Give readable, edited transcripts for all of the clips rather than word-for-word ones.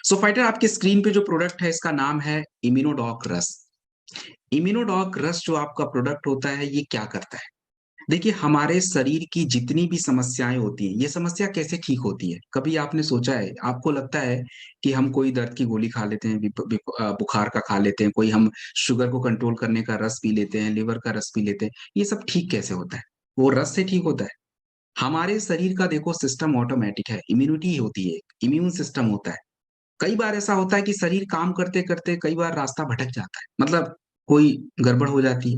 सो fighter, आपके screen पे जो प्रोडक्ट है इसका नाम है इम्यूनोडॉक रस। इम्यूनोडॉक रस जो आपका प्रोडक्ट होता है ये क्या करता है? देखिए, हमारे शरीर की जितनी भी समस्याएं होती हैं, ये समस्या कैसे ठीक होती है? कभी आपने सोचा है, आपको लगता है कि हम कोई दर्द की गोली खा लेते हैं, बुखार का खा लेते हैं, कोई हम शुगर को कंट्रोल करने का रस पी लेते हैं, लिवर का रस पी लेते हैं, ये सब ठीक कैसे होता है? वो रस से ठीक होता है? हमारे शरीर का देखो सिस्टम ऑटोमेटिक है, इम्यूनिटी होती है, इम्यून सिस्टम होता है। कई बार ऐसा होता है कि शरीर काम करते-करते कई बार रास्ता भटक जाता है, मतलब कोई गड़बड़ हो जाती है,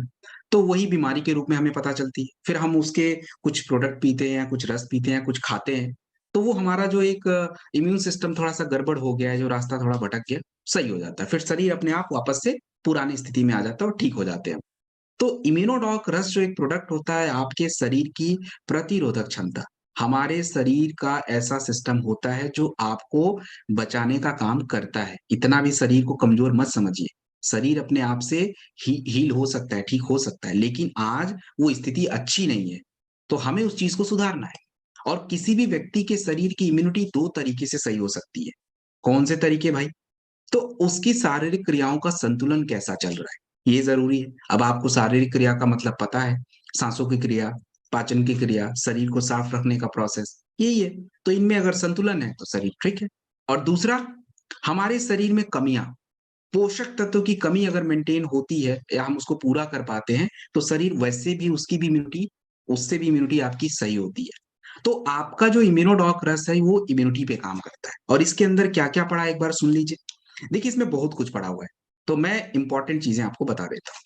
तो वही बीमारी के रूप में हमें पता चलती है। फिर हम उसके कुछ प्रोडक्ट पीते हैं, कुछ रस पीते हैं, कुछ खाते हैं, तो वो हमारा जो एक इम्यून सिस्टम थोड़ा-सा गड़बड़ हो गया है, जो रास्ता थोड़ा भटक गया, सही हो जाता है। फिर शरीर अपने आप वापस से पुरानी स्थिति में आ जाता है और ठीक हो जाते हैं। तो इम्यूनोडॉक रस जो एक प्रोडक्ट होता है आपके शरीर की प्रतिरोधक क्षमता, हमारे शरीर का ऐसा सिस्टम होता है जो आपको बचाने का काम करता है। इतना भी शरीर को कमजोर मत समझिए। शरीर अपने आप से हील हो सकता है, ठीक हो सकता है, लेकिन आज वो स्थिति अच्छी नहीं है, तो हमें उस चीज को सुधारना है। और किसी भी व्यक्ति के शरीर की इम्यूनिटी दो तरीके से सही हो सकती है। कौन से तरीके भाई? तो उसकी शारीरिक क्रियाओं का संतुलन कैसा चल रहा है, ये ज़रूरी है। अब आपको शारीरिक क्रिया का मतलब पता है, साँसों की क्रिया, पाचन की क्रिया, शरीर को साफ रखने का प्रोसेस, यही है। तो इनमें अगर संतुलन है, तो शरीर ठीक है। और दूसरा, हमारे शरीर में कमियाँ, पोषक तत्व की कमी अगर मेंटेन होती है या हम उसको पूरा कर पाते हैं, तो शरीर वैसे भी उसकी भी इम्यूनिटी उससे भी इम्यूनिटी आपकी सही होती है। तो आपका जो इम्यूनोडॉक रस है, वो इम्यूनिटी पे काम करता है। और इसके अंदर क्या-क्या पड़ा है, एक बार सुन लीजिए। देखिए, इसमें बहुत कुछ पड़ा हुआ है, तो मैं इम्पोर्टेंट चीज़ें आपको बता देता हूँ।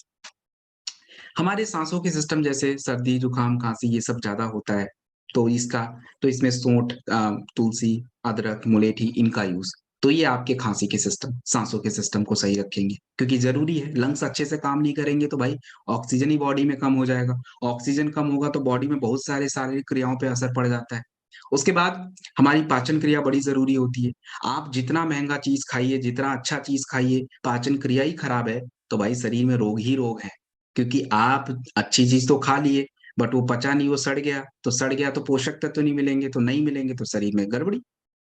हमारे सांसों के सिस्टम जैसे सर्दी, जुकाम, खाँसी ये सब ज़्यादा होता है, तो इसमें सोंठ, तुलसी, अदरक, मुलेठी इनका यूज़। तो ये आपके खाँसी के सिस्टम, सांसों के सिस्टम को सही रखेंगे, क्योंकि ज़रूरी है, लंग्स अच्छे से काम नहीं करेंगे तो भाई ऑक्सीजन ही बॉडी में कम हो जाएगा। ऑक्सीजन कम होगा तो बॉडी में बहुत सारे शारीरिक क्रियाओं पे असर पड़ जाता है। उसके बाद हमारी पाचन क्रिया बड़ी ज़रूरी होती है। आप जितना महँगा चीज़ खाइए, जितना अच्छा चीज़ खाइए, पाचन क्रिया ही खराब है, तो भाई शरीर में रोग ही रोग हैं। क्योंकि आप अच्छी चीज़ तो खा लिए, बट वो पचा नहीं, वो सड़ गया तो पोषक तत्व नहीं मिलेंगे, तो नहीं मिलेंगे तो शरीर में गड़बड़ी,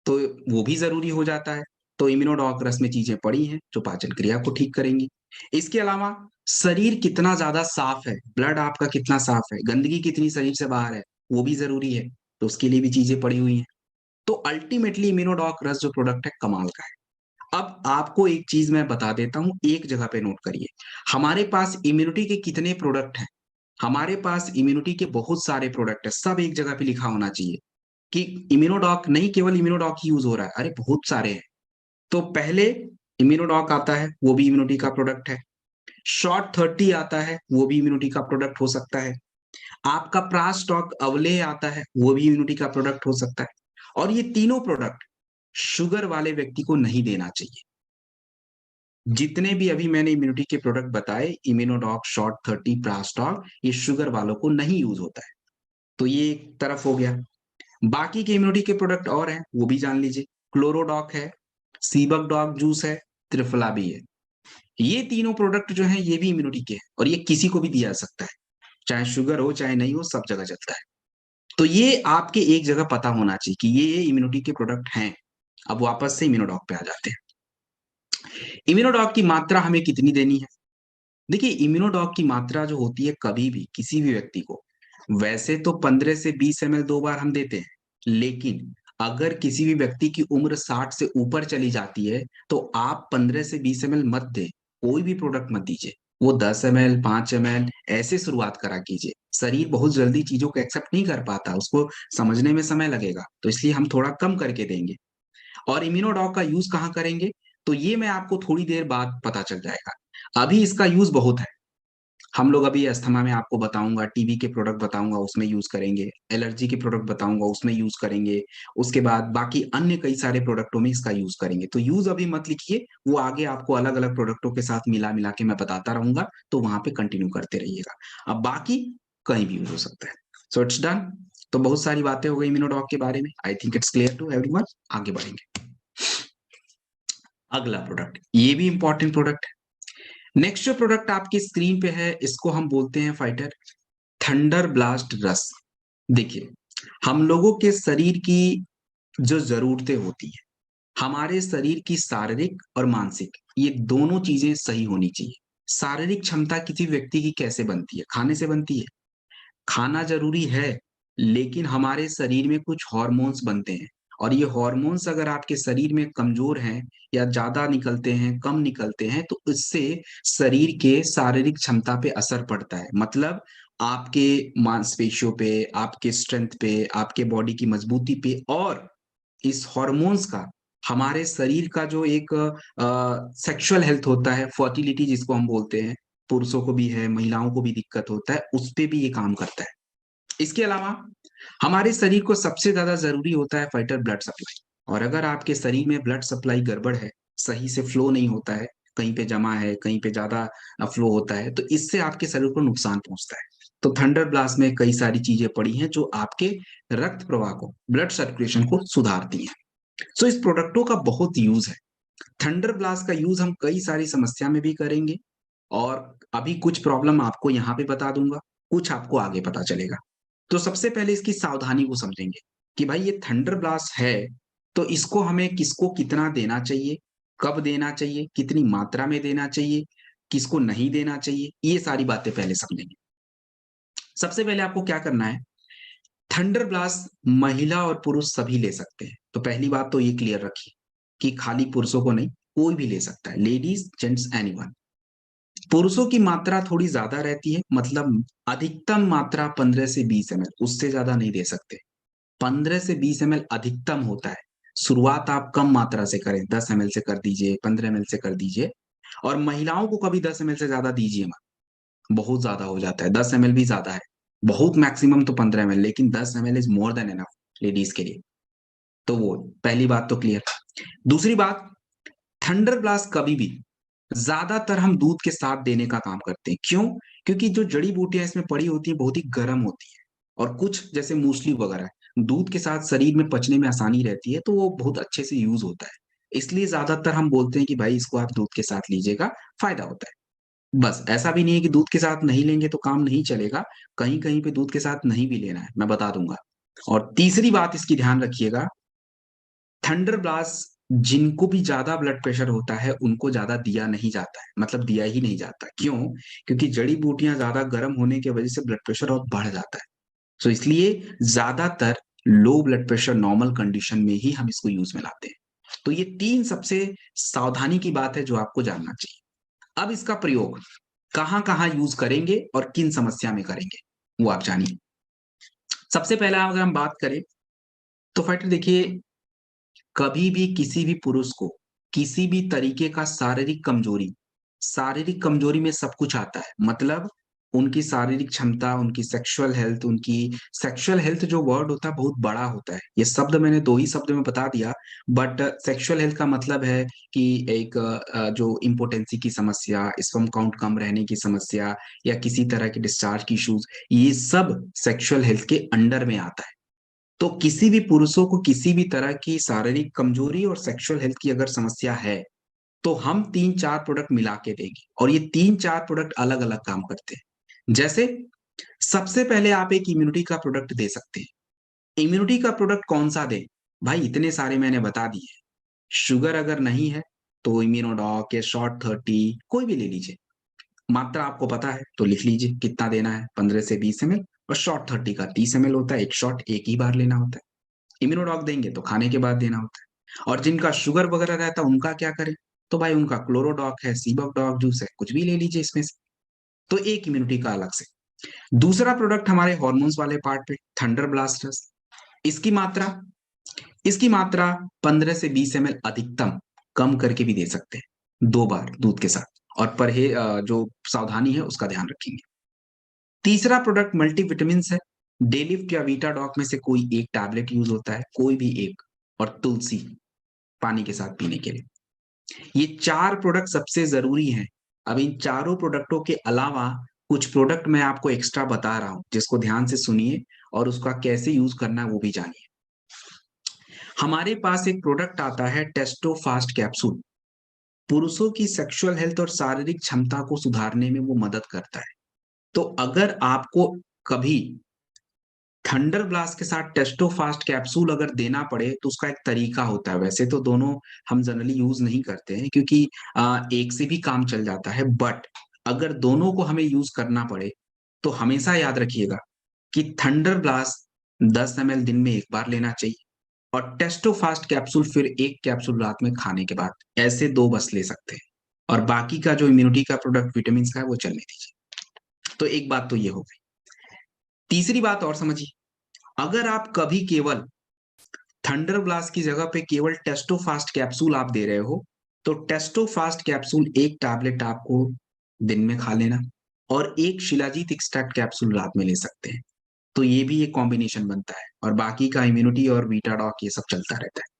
तो वो भी ज़रूरी हो जाता है। तो इम्यूनोडॉक रस में चीज़ें पड़ी हैं, जो पाचन क्रिया को ठीक करेंगी। इसके अलावा शरीर कितना ज़्यादा साफ़ है, ब्लड आपका कितना साफ़ है, गंदगी कितनी शरीर से बाहर है, वो भी ज़रूरी है, तो उसके लिए भी चीज़ें पड़ी हुई हैं। तो अल्टीमेटली इम्यूनोडॉक रस जो प्रोडक्ट है, कमाल का है। अब आपको एक चीज़ मैं बता देता हूँ, एक जगह पे नोट करिए। हमारे पास इम्यूनिटी के कितने प्रोडक्ट हैं? हमारे पास इम्यूनिटी के बहुत सारे प्रोडक्ट हैं, सब एक जगह पे लिखा होना चाहिए कि इम्यूनोडॉक नहीं केवल इम्यूनोडॉक ही यूज़ हो रहा है, अरे बहुत सारे हैं। तो पहले इम्यूनोडॉक आता है, वो भी इम्यूनिटी का प्रोडक्ट है। शॉर्ट 30 आता है, वो भी इम्यूनिटी का प्रोडक्ट हो सकता है। आपका प्रास्टॉक अवलेह आता है, वो भी इम्यूनिटी का प्रोडक्ट हो सकता है। और ये तीनों प्रोडक्ट शुगर वाले व्यक्ति को नहीं देना चाहिए। जितने भी अभी मैंने इम्यूनिटी के प्रोडक्ट बताए, इम्यूनोडॉक, शॉर्ट 30, प्रास्टॉक, ये शुगर वालों को नहीं यूज़ होता है। तो ये एक तरफ हो गया। बाकी के इम्यूनिटी के प्रोडक्ट और हैं, वो भी जान लीजिए। क्लोरोडॉक है, सीबकडॉक जूस है, त्रिफला भी है। ये तीनों प्रोडक्ट जो हैं, ये भी इम्यूनिटी के हैं और ये किसी को भी दिया जा सकता है। चाहे शुगर हो, चाहे नहीं हो, सब जगह चलता है। तो ये आपके एक जगह पता होना चाहिए कि ये इम्यूनिटी के प्रोडक्ट हैं। अब वापस से इम्यूनोडॉक पे आ जाते हैं। इम्यूनोडॉक की मात्रा हमें कितनी देनी है? देखिए, इम्यूनोडॉक की मात्रा जो होती है कभी भी किसी भी व्यक्ति को, वैसे तो 15 से 20 एमएल 2 बार हम देते हैं, लेकिन अगर किसी भी व्यक्ति की उम्र 60 से ऊपर चली जाती है, तो आप 15 से 20 एमएल मत दें, कोई भी प्रोडक्ट मत दीजिए। वो 10 एमएल, 5 एमएल ऐसे शुरुआत करा कीजिए। शरीर बहुत जल्दी चीज़ों को एक्सेप्ट नहीं कर पाता, उसको समझने में समय लगेगा, तो इसलिए हम थोड़ा कम करके देंगे। और इम्यूनोडॉक का यूज़ कहाँ करेंगे? तो ये मैं आपको थोड़ी देर बाद पता चल जाएगा। अभी इसका यूज़ बहुत है। हम लोग अभी अस्थमा में आपको बताऊँगा, टीबी के प्रोडक्ट बताऊँगा उसमें यूज़ करेंगे, एलर्जी के प्रोडक्ट बताऊँगा उसमें यूज़ करेंगे, उसके बाद बाकी अन्य कई सारे प्रोडक्टों में इसका यूज़ करेंगे। तो यूज़ अभी मत लिखिए, वो आगे आपको अलग-अलग प्रोडक्टों के साथ मिला-मिला के मैं बताता रहूँगा, तो वहाँ पे कंटिन्यू करते रहिएगा। अब बाकी कहीं भी यूज़ हो सकता है। So it's done. तो बहुत सारी बातें हो गई इम्यूनोडॉक के बारे में। I think it's clear to everyone. आगे बढ़ेंगे। अगला प्रोडक्ट, ये भी इम्पोर्टेंट प्रोडक्ट है। नेक्स्ट जो प्रोडक्ट आपकी स्क्रीन पे है, इसको हम बोलते हैं फाइटर थंडर ब्लास्ट रस। देखिए, हम लोगों के शरीर की जो ज़रूरतें होती हैं, हमारे शरीर की शारीरिक और मानसिक ये दोनों चीजें सही होनी चाहिए। शारीरिक क्षमता किसी व्यक्ति की कैसे बनती है? खाने से बनती है। खाना ज़रूरी है, लेकिन हमारे शरीर में कुछ हॉर्मोन्स बनते हैं और ये हॉर्मोन्स अगर आपके शरीर में कमज़ोर हैं या ज़्यादा निकलते हैं, कम निकलते हैं, तो इससे शरीर के शारीरिक क्षमता पे असर पड़ता है। मतलब आपके मांसपेशियों पे, आपके स्ट्रेंथ पे, आपके बॉडी की मज़बूती पे और इस हॉर्मोन्स का हमारे शरीर का जो एक सेक्सुअल हेल्थ होता है, फर्टिलिटी जिसको हम बोलते हैं, पुरुषों को भी है, महिलाओं को भी दिक्कत होता है, उस पे भी ये काम करता है। इसके अलावा हमारे शरीर को सबसे ज़्यादा ज़रूरी होता है वाइटल ब्लड सप्लाई और अगर आपके शरीर में ब्लड सप्लाई गड़बड़ है, सही से फ्लो नहीं होता है, कहीं पे जमा है, कहीं पे ज़्यादा फ्लो होता है, तो इससे आपके शरीर को नुकसान पहुँचता है। तो थंडर ब्लास्ट में कई सारी चीज़ें पड़ी हैं जो आपके रक्त प्रवाह को, ब्लड सर्कुलेशन को सुधारती हैं। सो इस प्रोडक्टों का बहुत यूज़ है। थंडर ब्लास्ट का यूज़ हम कई सारी समस्या में भी करेंगे और अभी कुछ प्रॉब्लम आपको यहाँ पे बता दूँगा, कुछ आपको आगे पता चलेगा। तो सबसे पहले इसकी सावधानी को समझेंगे कि भाई ये थंडर ब्लास्ट है, तो इसको हमें किसको कितना देना चाहिए, कब देना चाहिए, कितनी मात्रा में देना चाहिए, किसको नहीं देना चाहिए, ये सारी बातें पहले समझेंगे। सबसे पहले आपको क्या करना है, थंडर ब्लास्ट महिला और पुरुष सभी ले सकते हैं। तो पहली बात तो ये क्लियर रखिए कि खाली पुरुषों को नहीं, कोई भी ले सकता है, लेडीज़, जेंट्स एनीवन। पुरुषों की मात्रा थोड़ी ज़्यादा रहती है, मतलब अधिकतम मात्रा 15 से 20 एमएल, उससे ज़्यादा नहीं दे सकते। 15 से 20 एमएल अधिकतम होता है। शुरुआत आप कम मात्रा से करें, 10 एमएल से कर दीजिए, 15 एमएल से कर दीजिए और महिलाओं को कभी 10 एमएल से ज़्यादा दीजिए मत, बहुत ज़्यादा हो जाता है, 10 एमएल भी ज़्यादा है। बहुत मैक्सिमम तो 15 एमएल, लेकिन 10 ML is more than enough ladies के लिए। तो वो पहली बात तो क्लियर। दूसरी बात, थंडर ब्लास्ट कभी भी ज़्यादातर हम दूध के साथ देने का काम करते हैं। क्यों? क्योंकि जो जड़ी-बूटियाँ इसमें पड़ी होती हैं, बहुत ही गर्म होती हैं और कुछ जैसे मूसली वगैरह, दूध के साथ शरीर में पचने में आसानी रहती है, तो वो बहुत अच्छे से यूज़ होता है। इसलिए ज़्यादातर हम बोलते हैं कि भाई इसको आप दूध के साथ लीजिएगा, फ़ायदा होता है। बस ऐसा भी नहीं है कि दूध के साथ नहीं लेंगे तो काम नहीं चलेगा, कहीं-कहीं पे दूध के साथ नहीं भी लेना है, मैं बता दूँगा। और तीसरी बात इसकी ध्यान रखिएगा, थंडर ब्लास्ट जिनको भी ज़्यादा ब्लड प्रेशर होता है, उनको ज़्यादा दिया नहीं जाता है, मतलब दिया ही नहीं जाता। क्यों? क्योंकि जड़ी-बूटियाँ ज़्यादा गर्म होने की वजह से ब्लड प्रेशर और बढ़ जाता है। सो इसलिए ज़्यादातर low blood pressure normal condition में ही हम इसको यूज़ में लाते हैं। तो ये 3 सबसे सावधानी की बात है जो आपको जानना चाहिए। अब इसका प्रयोग कहाँ-कहाँ यूज़ करेंगे और किन समस्या में करेंगे, वो आप जानिए। सबसे पहला अगर हम बात करें, तो फाइटर देखिए कभी भी किसी भी पुरुष को किसी भी तरीके का शारीरिक कमजोरी में सब कुछ आता है। मतलब उनकी शारीरिक क्षमता, उनकी सेक्सुअल हेल्थ जो वर्ड होता है बहुत बड़ा होता है। ये शब्द मैंने 2 ही शब्द में बता दिया बट सेक्सुअल हेल्थ का मतलब है कि एक जो इम्पोटेंसी की समस्या, स्पर्म काउंट कम रहने की समस्या या किसी तरह के डिस्चार्ज की इश्यूज, ये सब सेक्सुअल हेल्थ के अंडर में आता है। तो किसी भी पुरुषों को किसी भी तरह की शारीरिक कमजोरी और सेक्सुअल हेल्थ की अगर समस्या है, तो हम 3-4 प्रोडक्ट मिला के देंगे और ये 3-4 प्रोडक्ट अलग-अलग काम करते हैं। जैसे सबसे पहले आप एक इम्यूनिटी का प्रोडक्ट दे सकते हैं। इम्यूनिटी का प्रोडक्ट कौन-सा दें? भाई इतने सारे मैंने बता दिए। शुगर अगर नहीं है, तो इम्यूनोडॉक या शॉर्ट 30 कोई भी ले लीजिए। मात्रा आपको पता है, तो लिख लीजिए कितना देना है, 15 से 20 एमएल और शॉर्ट 30 का 30 एमएल होता है, एक शॉट एक ही बार लेना होता है। इम्यूनोडॉक देंगे तो खाने के बाद देना होता है और जिनका शुगर वगैरह रहता है उनका क्या करें? तो भाई उनका क्लोरोडॉक है, सीबकडॉक जूस है, कुछ भी ले लीजिए इसमें से। तो एक इम्यूनिटी का अलग से। दूसरा प्रोडक्ट हमारे हॉर्मोन्स वाले पार्ट पे थंडर ब्लास्टर्स। इसकी मात्रा इसकी मात्रा 15 से 20 एमएल अधिकतम, कम करके भी दे सकते हैं, 2 बार दूध के साथ और जो सावधानी है उसका ध्यान रखेंगे। तीसरा प्रोडक्ट मल्टीविटामिन्स है। डेलिफ्ट या वीटाडॉक में से कोई एक टैबलेट यूज़ होता है, कोई भी एक और तुलसी पानी के साथ पीने के लिए। ये 4 प्रोडक्ट सबसे ज़रूरी हैं। अब इन चारों प्रोडक्टों के अलावा कुछ प्रोडक्ट मैं आपको एक्स्ट्रा बता रहा हूँ, जिसको ध्यान से सुनिए और उसका कैसे यूज़ करना है वो भी जानिए। हमारे पास एक प्रोडक्ट आता है टेस्टो फास्ट कैप्सूल। पुरुषों की सेक्सुअल हेल्थ और शारीरिक क्षमता को सुधारने में वो मदद करता है। तो अगर आपको कभी थंडर ब्लास्ट के साथ टेस्टोफास्ट कैप्सूल अगर देना पड़े तो उसका एक तरीका होता है। वैसे तो दोनों हम जनरली यूज नहीं करते हैं क्योंकि एक से भी काम चल जाता है, बट अगर दोनों को हमें यूज करना पड़े तो हमेशा याद रखिएगा कि थंडर ब्लास्ट 10 ml दिन में एक बार लेना चाहिए और टेस्टोफास्ट कैप्सूल फिर एक कैप्सूल रात में खाने के बाद, ऐसे दो बस ले सकते हैं। और बाकी का जो इम्यूनिटी का प्रोडक्ट विटामिन का है वो चलने दीजिए। तो एक बात तो ये हो गई। तीसरी बात और समझिए, अगर आप कभी केवल थंडर ब्लास्ट की जगह पे केवल टेस्टोफास्ट कैप्सूल आप दे रहे हो तो टेस्टोफास्ट कैप्सूल एक टैबलेट आपको दिन में खा लेना और एक शिलाजीत एक्सट्रैक्ट कैप्सूल रात में ले सकते हैं। तो ये भी एक कॉम्बिनेशन बनता है और बाकी का इम्यूनिटी और बीटाडॉक ये सब चलता रहता है।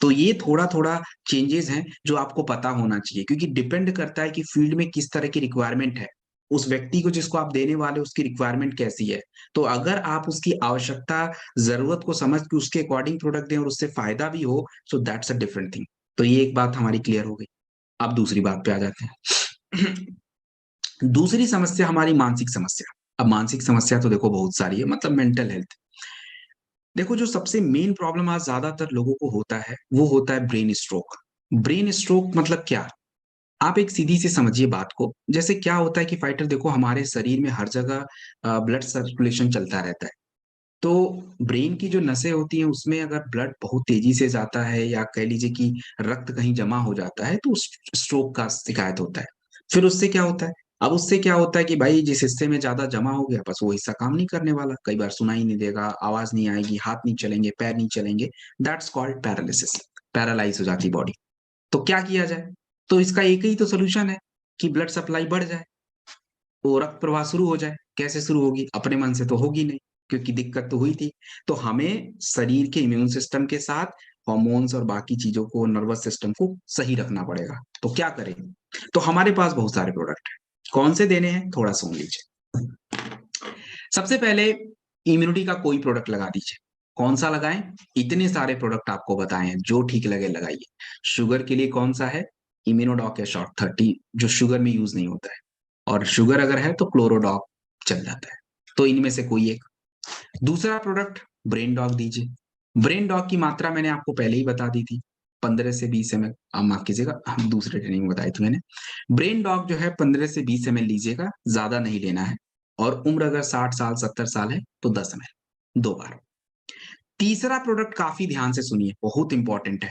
तो ये थोड़ा थोड़ा चेंजेस हैं जो आपको पता होना चाहिए, क्योंकि डिपेंड करता है कि फील्ड में किस तरह की रिक्वायरमेंट है, उस व्यक्ति को जिसको आप देने वाले उसकी रिक्वायरमेंट कैसी है। तो अगर आप उसकी आवश्यकता जरूरत को समझ के उसके अकॉर्डिंग प्रोडक्ट दें और उससे फायदा भी हो, so that's a different thing. तो ये एक बात हमारी क्लियर हो गई। अब दूसरी बात पे आ जाते हैं। दूसरी समस्या हमारी मानसिक समस्या। अब मानसिक समस्या तो देखो बहुत सारी है, मतलब मेंटल हेल्थ। देखो जो सबसे मेन प्रॉब्लम आज ज्यादातर लोगों को होता है वो होता है ब्रेन स्ट्रोक। ब्रेन स्ट्रोक मतलब क्या? आप एक सीधी सी समझिए बात को। जैसे क्या होता है कि फाइटर, देखो हमारे शरीर में हर जगह ब्लड सर्कुलेशन चलता रहता है। तो ब्रेन की जो नसें होती हैं उसमें अगर ब्लड बहुत तेजी से जाता है या कह लीजिए कि रक्त कहीं जमा हो जाता है तो स्ट्रोक का शिकायत होता है। फिर उससे क्या होता है? अब उससे क्या होता है कि भाई जिस हिस्से में ज्यादा जमा हो गया बस वो हिस्सा काम नहीं करने वाला, कई बार सुनाई नहीं देगा, आवाज नहीं आएगी, हाथ नहीं चलेंगे, पैर नहीं चलेंगे। That's called paralysis. पैरालाइज हो जाती बॉडी। तो क्या किया जाए? तो इसका एक ही तो सोल्यूशन है कि ब्लड सप्लाई बढ़ जाए, तो रक्त प्रवाह शुरू हो जाए। कैसे शुरू होगी? अपने मन से तो होगी नहीं, क्योंकि दिक्कत तो हुई थी। तो हमें शरीर के इम्यून सिस्टम के साथ हॉर्मोन्स और बाकी चीजों को, नर्वस सिस्टम को सही रखना पड़ेगा। तो क्या करें? तो हमारे पास बहुत सारे प्रोडक्ट हैं। कौन से देने हैं थोड़ा सुन लीजिए। सबसे पहले इम्यूनिटी का कोई प्रोडक्ट लगा दीजिए। कौन सा लगाएं? इतने सारे प्रोडक्ट आपको बताए हैं, जो ठीक लगे लगाइए। शुगर के लिए कौन सा है? इम्यूनोडॉक है शॉर्ट 30, जो शुगर में यूज नहीं होता है। और शुगर अगर है तो क्लोरोडॉक चल जाता है। तो इनमें से कोई एक। दूसरा प्रोडक्ट ब्रेन डॉग दीजिए। ब्रेन डॉग की मात्रा मैंने आपको पहले ही बता दी थी, 15 से 20 ml। आप माफ कीजिएगा, हम दूसरे ट्रेनिंग में बताई थी मैंने। ब्रेन डॉग जो है 15 से 20 ml लीजिएगा, ज्यादा नहीं लेना है। और उम्र अगर 60 साल 70 साल है तो 10 ml 2 बार। तीसरा प्रोडक्ट काफी ध्यान से सुनिए, बहुत इंपॉर्टेंट है।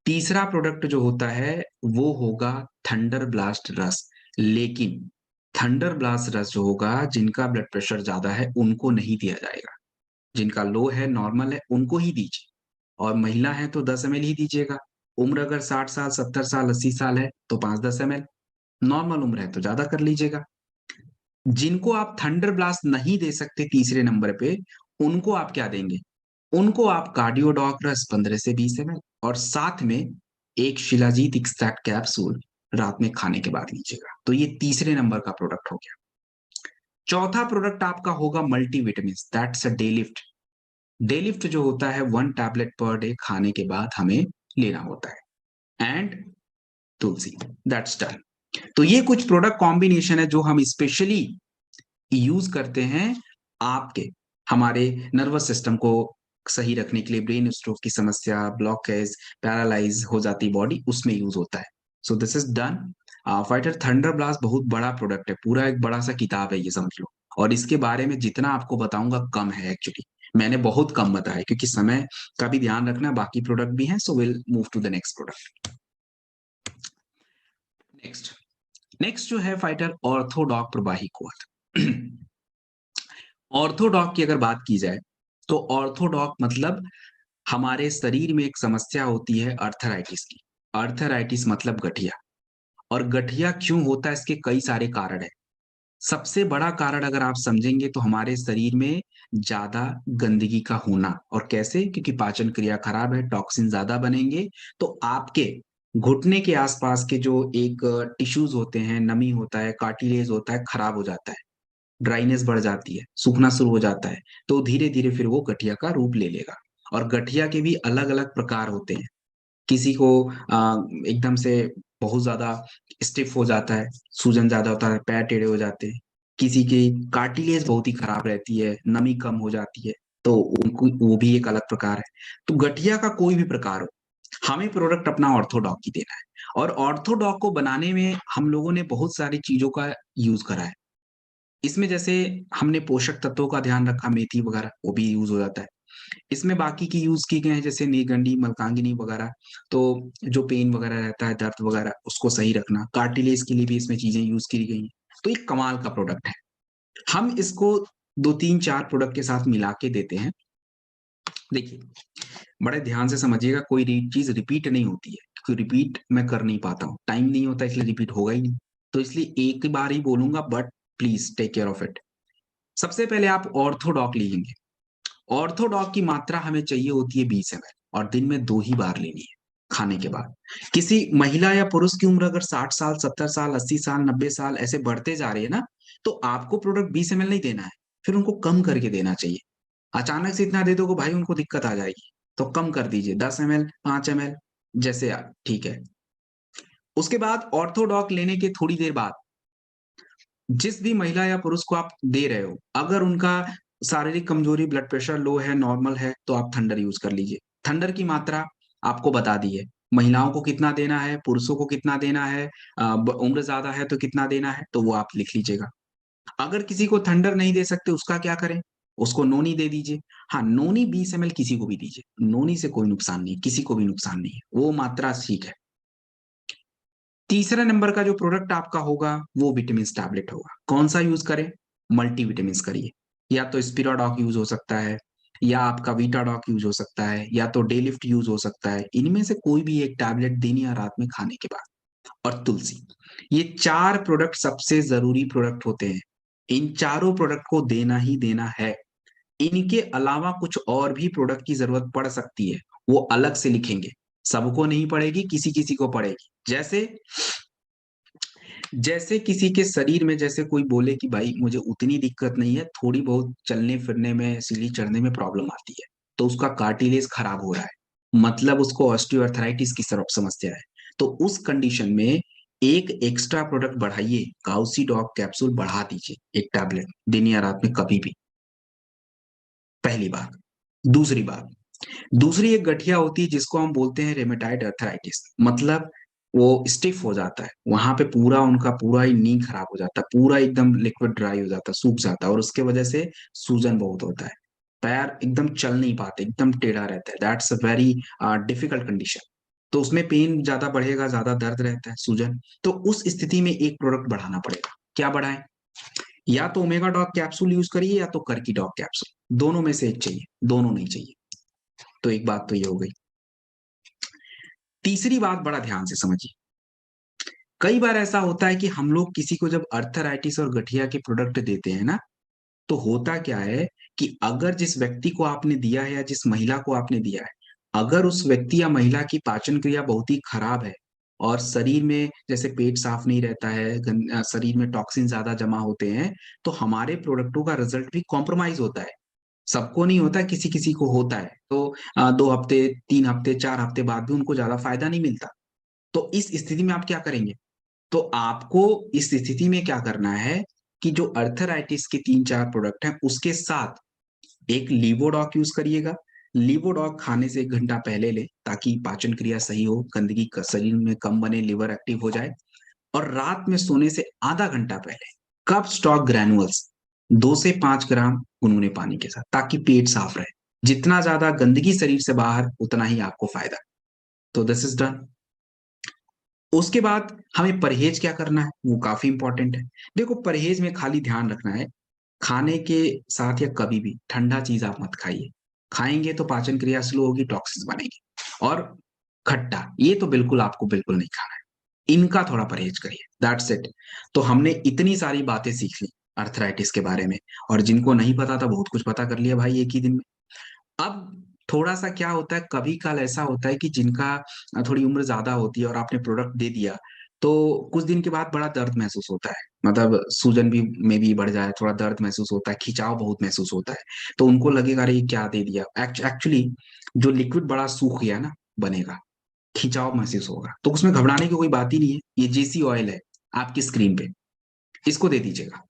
तीसरा प्रोडक्ट जो होता है वो होगा थंडर ब्लास्ट रस। लेकिन थंडर ब्लास्ट रस जो होगा, जिनका ब्लड प्रेशर ज्यादा है उनको नहीं दिया जाएगा। जिनका लो है, नॉर्मल है, उनको ही दीजिए। और महिला है तो 10 ml ही दीजिएगा। उम्र अगर 60 साल 70 साल 80 साल है तो 5-10 ml। नॉर्मल उम्र है तो ज्यादा कर लीजिएगा। जिनको आप थंडर ब्लास्ट नहीं दे सकते तीसरे नंबर पे, उनको आप क्या देंगे? उनको आप कार्डियोडॉक रस 15 से 20 ml और साथ में एक शिलाजीत एक्सट्रैक्ट कैप्सूल रात में खाने के बाद लीजिएगा। तो ये तीसरे नंबर का प्रोडक्ट हो गया। चौथा प्रोडक्ट आपका होगा multivitamin, that's a day lift. Day lift जो होता है 1 टैबलेट पर डे खाने के बाद हमें लेना होता है। And Tulsi, that's done. तो ये कुछ प्रोडक्ट कॉम्बिनेशन है जो हम स्पेशली यूज करते हैं आपके, हमारे नर्वस सिस्टम को सही रखने के लिए। ब्रेन स्ट्रोक की समस्या, ब्लॉकेज, पैरालाइज हो जाती बॉडी, उसमें यूज होता है। So this is done. Fighter thunder blast बहुत बड़ा प्रोडक्ट है, पूरा एक बड़ा सा किताब है ये, समझ लो। और इसके बारे में जितना आपको बताऊंगा कम है एक्चुअली। मैंने बहुत कम बताया क्योंकि समय का भी ध्यान रखना, बाकी प्रोडक्ट भी हैं। So will move to the next product. Next next जो है फाइटर ऑर्थोडॉक प्रवाही कोर। ऑर्थोडॉक की अगर बात की जाए तो ऑर्थोडॉक मतलब हमारे शरीर में एक समस्या होती है अर्थराइटिस की। अर्थराइटिस मतलब गठिया। और गठिया क्यों होता है, इसके कई सारे कारण हैं। सबसे बड़ा कारण अगर आप समझेंगे तो हमारे शरीर में ज्यादा गंदगी का होना। और कैसे? क्योंकि पाचन क्रिया खराब है, टॉक्सिन ज्यादा बनेंगे। तो आपके घुटने के आसपास के जो एक टिश्यूज होते हैं, नमी होता है, कार्टिलेज होता है, खराब हो जाता है। ड्राइनेस बढ़ जाती है, सूखना शुरू हो जाता है। तो धीरे धीरे फिर वो गठिया का रूप ले लेगा। और गठिया के भी अलग अलग प्रकार होते हैं। किसी को एकदम से बहुत ज्यादा स्टिफ हो जाता है, सूजन ज्यादा होता है, पैर टेढ़े हो जाते हैं। किसी की कार्टिलेज बहुत ही खराब रहती है, नमी कम हो जाती है। तो उनको वो भी एक अलग प्रकार है। तो गठिया का कोई भी प्रकार हो, हमें प्रोडक्ट अपना ऑर्थोडॉक ही देना है। और ऑर्थोडॉक को बनाने में हम लोगों ने बहुत सारी चीजों का यूज करा है। इसमें जैसे हमने पोषक तत्वों का ध्यान रखा, मेथी वगैरह वो भी यूज हो जाता है। इसमें बाकी की यूज की गए हैं जैसे नीलगंडी, मलकांगिनी वगैरह। तो जो पेन वगैरह रहता है, दर्द वगैरह, उसको सही रखना, कार्टिलेज के लिए भी इसमें चीजें यूज की गई हैं। तो ये कमाल का प्रोडक्ट है। हम इसको 2 3 4 प्रोडक्ट के साथ मिला के देते हैं। देखिए, बड़े ध्यान से समझिएगा, कोई चीज रिपीट नहीं होती है, क्योंकि रिपीट मैं कर नहीं पाता हूँ, टाइम नहीं होता, इसलिए रिपीट होगा ही नहीं। तो इसलिए एक ही बार ही बोलूंगा, but please take care of it. सबसे पहले आप ऑर्थोडॉक लीजिए। ऑर्थोडॉक की मात्रा हमें चाहिए होती है 20 ml, और दिन में 2 ही बार लेनी है खाने के बाद। किसी महिला या पुरुष की उम्र अगर 60 साल, 70 साल, 80 साल, 90 साल ऐसे बढ़ते जा रही है ना, तो आपको प्रोडक्ट 20 ml नहीं देना है, फिर उनको कम करके देना चाहिए। अचानक से इतना दे दोगे भाई, उनको दिक्कत आ जाएगी। तो कम कर दीजिए, 10 ml, 5 ml, जैसे आप, ठीक है। उसके बाद ऑर्थोडॉक लेने के थोड़ी देर बाद, जिस भी महिला या पुरुष को आप दे रहे हो, अगर उनका शारीरिक कमजोरी, ब्लड प्रेशर लो है, नॉर्मल है, तो आप थंडर यूज कर लीजिए। थंडर की मात्रा आपको बता दी है, महिलाओं को कितना देना है, पुरुषों को कितना देना है, उम्र ज्यादा है तो कितना देना है, तो वो आप लिख लीजिएगा। अगर किसी को थंडर नहीं दे सकते, उसका क्या करें, उसको नोनी दे दीजिए। हाँ, नोनी 20 ml किसी को भी दीजिए, नोनी से कोई नुकसान नहीं, किसी को भी नुकसान नहीं है, वो मात्रा ठीक है। तीसरा नंबर का जो प्रोडक्ट आपका होगा वो विटामिन टैबलेट होगा। कौन सा यूज करें, मल्टी विटामिन करिए। या तो स्पिराडॉक यूज हो सकता है, या आपका वीटाडॉक यूज हो सकता है, या तो डेलिफ्ट यूज हो सकता है। इनमें से कोई भी एक टैबलेट दिन या रात में खाने के बाद। और तुलसी, ये 4 प्रोडक्ट सबसे जरूरी प्रोडक्ट होते हैं। इन चारों प्रोडक्ट को देना ही देना है। इनके अलावा कुछ और भी प्रोडक्ट की जरूरत पड़ सकती है, वो अलग से लिखेंगे। सबको नहीं पड़ेगी, किसी किसी को पड़ेगी। जैसे जैसे किसी के शरीर में, जैसे कोई बोले कि भाई मुझे उतनी दिक्कत नहीं है, थोड़ी बहुत चलने फिरने में, सीढ़ी चढ़ने में प्रॉब्लम आती है, तो उसका कार्टिलेज खराब हो रहा है, मतलब उसको ऑस्टियोआर्थराइटिस की तरफ समस्या है। तो उस कंडीशन में एक एक्स्ट्रा प्रोडक्ट बढ़ाइए, काउसीडॉक कैप्सूल बढ़ा दीजिए, एक टैबलेट दिन या रात में कभी भी। पहली बात। दूसरी बात, दूसरी एक गठिया होती है जिसको हम बोलते हैं रेमेटाइड अर्थराइटिस, मतलब वो स्टिफ हो जाता है, वहां पे पूरा उनका पूरा ही नी खराब हो जाता है, पूरा एकदम लिक्विड ड्राई हो जाता है, सूख जाता है, और उसके वजह से सूजन बहुत होता है। पैर एकदम चल नहीं पाते, एकदम टेढ़ा रहता है। That's a very difficult condition. तो उसमें पेन ज्यादा बढ़ेगा, ज्यादा दर्द रहता है, सूजन। तो उस स्थिति में एक प्रोडक्ट बढ़ाना पड़ेगा। क्या बढ़ाएं, या तो ओमेगा डॉग कैप्सूल यूज करिए, या तो करकी डॉग कैप्सूल, दोनों में से एक चाहिए, दोनों नहीं चाहिए। तो एक बात तो ये हो गई। तीसरी बात बड़ा ध्यान से समझिए। कई बार ऐसा होता है कि हम लोग किसी को जब अर्थराइटिस और गठिया के प्रोडक्ट देते हैं ना, तो होता क्या है कि अगर जिस व्यक्ति को आपने दिया है या जिस महिला को आपने दिया है, अगर उस व्यक्ति या महिला की पाचन क्रिया बहुत ही खराब है, और शरीर में जैसे पेट साफ नहीं रहता है, शरीर में टॉक्सिन ज्यादा जमा होते हैं, तो हमारे प्रोडक्टों का रिजल्ट भी कॉम्प्रोमाइज होता है। सबको नहीं होता, किसी किसी को होता है। तो 2 हफ्ते, 3 हफ्ते, 4 हफ्ते बाद भी उनको ज्यादा फायदा नहीं मिलता। तो इस स्थिति में आप क्या करेंगे, तो आपको इस स्थिति में क्या करना है कि जो अर्थराइटिस के 3 4 प्रोडक्ट हैं, उसके साथ एक लीवोडॉक यूज करिएगा। लीवोडॉक खाने से 1 घंटा पहले ले, ताकि पाचन क्रिया सही हो, गंदगी शरीर में कम बने, लिवर एक्टिव हो जाए। और रात में सोने से आधा घंटा पहले कप स्टॉक ग्रैनुअल्स 2 से 5 ग्राम गुनगुने पानी के साथ, ताकि पेट साफ रहे। जितना ज्यादा गंदगी शरीर से बाहर, उतना ही आपको फायदा। तो दिस इज डन। उसके बाद हमें परहेज क्या करना है, वो काफी इंपॉर्टेंट है। देखो, परहेज में खाली ध्यान रखना है, खाने के साथ या कभी भी ठंडा चीज आप मत खाइए। खाएंगे तो पाचन क्रिया स्लो होगी, टॉक्सिन्स बनेगी। और खट्टा, ये तो बिल्कुल आपको बिल्कुल नहीं खाना है, इनका थोड़ा परहेज करिए। That's it. तो हमने इतनी सारी बातें सीख ली अर्थराइटिस के बारे में, और जिनको नहीं पता था, बहुत कुछ पता कर लिया भाई एक ही दिन में। अब थोड़ा सा क्या होता है, कभी काल ऐसा होता है कि जिनका थोड़ी उम्र ज्यादा होती है और आपने प्रोडक्ट दे दिया, तो कुछ दिन के बाद बड़ा दर्द महसूस होता है, मतलब सूजन भी में भी बढ़ जाए, थोड़ा दर्द महसूस होता है, खिंचाव बहुत महसूस होता है। तो उनको लगेगा अरे ये क्या दे दिया। एक्चुअली जो लिक्विड बड़ा सूख गया ना, बनेगा, खिंचाव महसूस होगा। तो उसमें घबराने की कोई बात ही नहीं है। ये जेसी ऑयल है आपकी स्क्रीन पे, इसको दे दीजिएगा,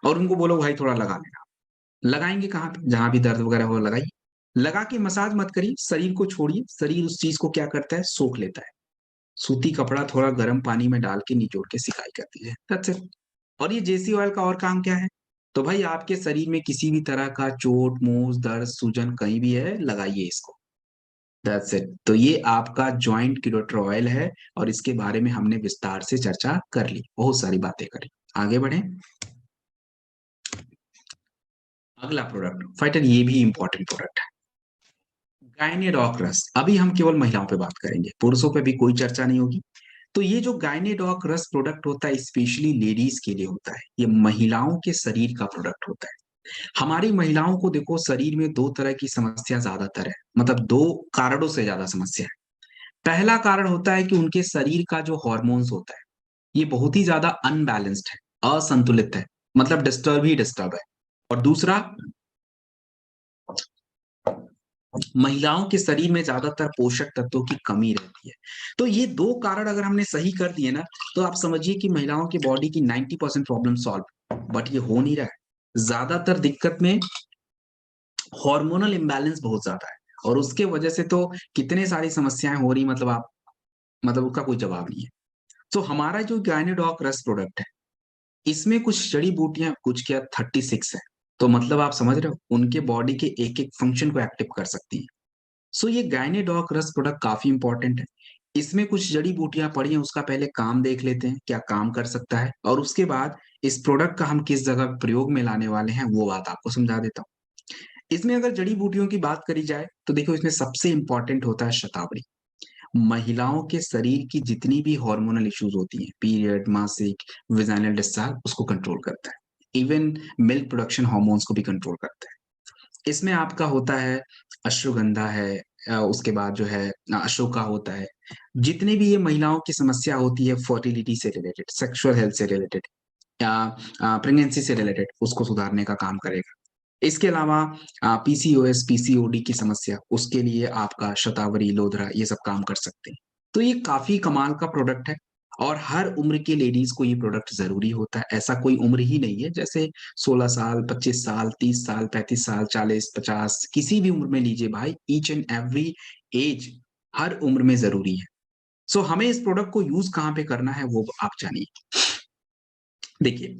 और उनको बोलो भाई थोड़ा लगा लेना। लगाएंगे कहाँ पे, जहां भी दर्द वगैरह हो लगाइए। लगा के मसाज मत करिए, शरीर को छोड़िए, शरीर उस चीज को क्या करता है, सोख लेता है। सूती कपड़ा थोड़ा गर्म पानी में डाल के निचोड़ के सिकाई कर दीजिए, दैट्स इट। और ये जेसी ऑयल का और काम क्या है, तो भाई आपके शरीर में किसी भी तरह का चोट मोच दर्द सूजन कहीं भी है, लगाइए इसको, दैट्स इट। तो ये आपका जॉइंट क्यूरेटर ऑयल है, और इसके बारे में हमने विस्तार से चर्चा कर ली, बहुत सारी बातें करी। आगे बढ़े। अगला प्रोडक्ट फाइटर, ये भी इंपॉर्टेंट प्रोडक्ट है, गायनेडॉक रस। अभी हम केवल महिलाओं पे बात करेंगे, पुरुषों पे भी कोई चर्चा नहीं होगी। तो ये जो गायनेडॉक रस प्रोडक्ट होता है, स्पेशली लेडीज के लिए होता है, ये महिलाओं के शरीर का प्रोडक्ट होता है। हमारी महिलाओं को देखो, शरीर में दो तरह की समस्या ज्यादातर है, मतलब दो कारणों से ज्यादा समस्या है। पहला कारण होता है कि उनके शरीर का जो हॉर्मोन्स होता है, ये बहुत ही ज्यादा अनबैलेंस्ड है, असंतुलित है, मतलब डिस्टर्ब ही डिस्टर्ब है। और दूसरा, महिलाओं के शरीर में ज्यादातर पोषक तत्वों की कमी रहती है। तो ये दो कारण अगर हमने सही कर दिए ना, तो आप समझिए कि महिलाओं की बॉडी की 90% प्रॉब्लम सॉल्व। बट ये हो नहीं रहा है, ज्यादातर दिक्कत में हार्मोनल इम्बैलेंस बहुत ज्यादा है, और उसके वजह से तो कितने सारी समस्याएं हो रही, मतलब आप, मतलब उसका कोई जवाब नहीं है। तो हमारा जो गायनेडॉक रस प्रोडक्ट है, इसमें कुछ जड़ी बूटियां, कुछ क्या 36 है। तो मतलब आप समझ रहे हो, उनके बॉडी के एक एक फंक्शन को एक्टिव कर सकती है। सो ये गायनेडॉक रस प्रोडक्ट काफी इंपॉर्टेंट है। इसमें कुछ जड़ी बूटियां पड़ी हैं, उसका पहले काम देख लेते हैं, क्या काम कर सकता है, और उसके बाद इस प्रोडक्ट का हम किस जगह प्रयोग में लाने वाले हैं, वो बात आपको समझा देता हूँ। इसमें अगर जड़ी बूटियों की बात करी जाए, तो देखो इसमें सबसे इंपॉर्टेंट होता है शतावरी। महिलाओं के शरीर की जितनी भी हार्मोनल इश्यूज होती हैं, पीरियड, मासिक, वेजाइनल डिस्चार्ज, उसको कंट्रोल करता है। इवन मिल्क प्रोडक्शन हार्मोन्स को भी कंट्रोल करता है। इसमें आपका होता है अश्वगंधा है, उसके बाद जो है अशोका होता है। जितनी भी ये महिलाओं की समस्या होती है, फर्टिलिटी से रिलेटेड, सेक्सुअल हेल्थ से रिलेटेड, या प्रेगनेंसी से रिलेटेड, उसको सुधारने का काम करेगा। इसके अलावा पीसीओएस पीसीओडी की समस्या, उसके लिए आपका शतावरी लोधरा ये सब काम कर सकते हैं। तो ये काफी कमाल का प्रोडक्ट है, और हर उम्र के लेडीज को ये प्रोडक्ट जरूरी होता है। ऐसा कोई उम्र ही नहीं है, जैसे 16 साल, 25 साल, 30 साल, 35 साल, 40, 50, किसी भी उम्र में लीजिए भाई, ईच एंड एवरी एज, हर उम्र में जरूरी है। सो हमें इस प्रोडक्ट को यूज कहाँ पे करना है, वो आप जानिए। देखिए,